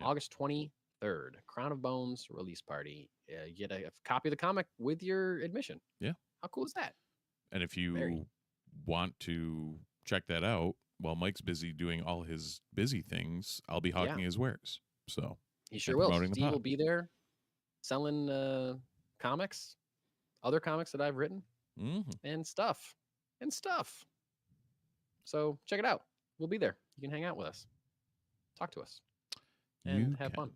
August 23rd. Crown of Bones release party. You get a copy of the comic with your admission. Yeah. How cool is that? And if you want to check that out, while Mike's busy doing all his busy things, I'll be hawking his wares. So he sure will. Steve will be there selling comics, other comics that I've written, and stuff. So check it out. We'll be there. You can hang out with us, talk to us, and have fun.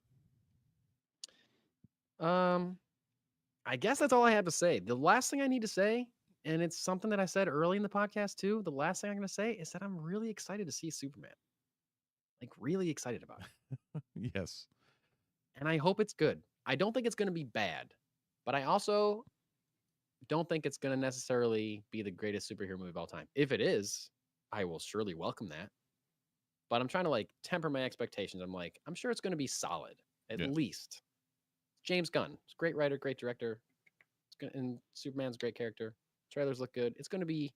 I guess that's all I have to say. The last thing I need to say, and it's something that I said early in the podcast too, the last thing I'm going to say is that I'm really excited to see Superman. Like, really excited about it. Yes. And I hope it's good. I don't think it's going to be bad, but I also don't think it's going to necessarily be the greatest superhero movie of all time. If it is, I will surely welcome that. But I'm trying to like temper my expectations. I'm like, I'm sure it's going to be solid, at least. James Gunn, it's a great writer, great director. And Superman's a great character. Trailers look good. It's going to be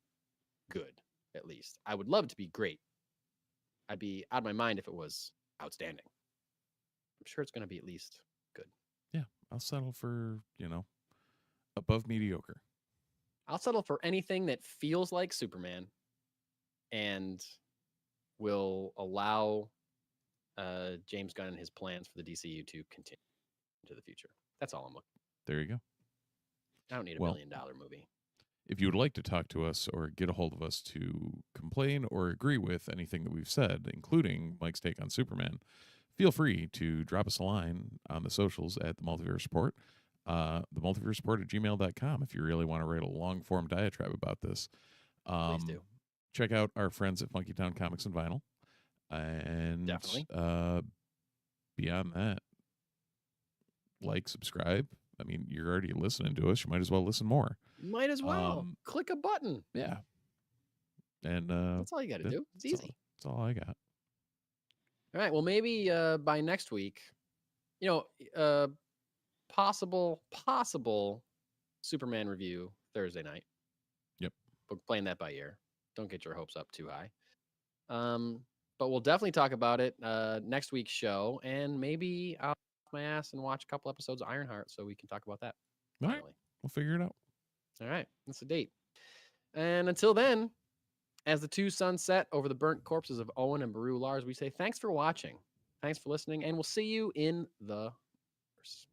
good, at least. I would love it to be great. I'd be out of my mind if it was outstanding. I'm sure it's going to be at least good. Yeah, I'll settle for, above mediocre. I'll settle for anything that feels like Superman and will allow James Gunn and his plans for the DCU to continue into the future. That's all I'm looking for. There you go. I don't need a $1 million movie. If you would like to talk to us or get a hold of us to complain or agree with anything that we've said, including Mike's take on Superman, feel free to drop us a line on the socials at the Multiverse Report, the Multiverse Report at gmail.com if you really want to write a long-form diatribe about this. Please do. Check out our friends at Funkytown Comics and Vinyl. And definitely. Beyond that, like, subscribe. I mean, you're already listening to us. You might as well listen more. Might as well. Click a button. Yeah. And that's all you got to do. It's easy. That's all I got. All right. Well, maybe by next week, possible Superman review Thursday night. Yep. We're playing that by ear. Don't get your hopes up too high. But we'll definitely talk about it next week's show, and maybe I'll my ass and watch a couple episodes of Ironheart so we can talk about that. All right. We'll figure it out. All right. That's a date. And until then, as the two suns set over the burnt corpses of Owen and Baru Lars, we say thanks for watching. Thanks for listening, and we'll see you in the verse.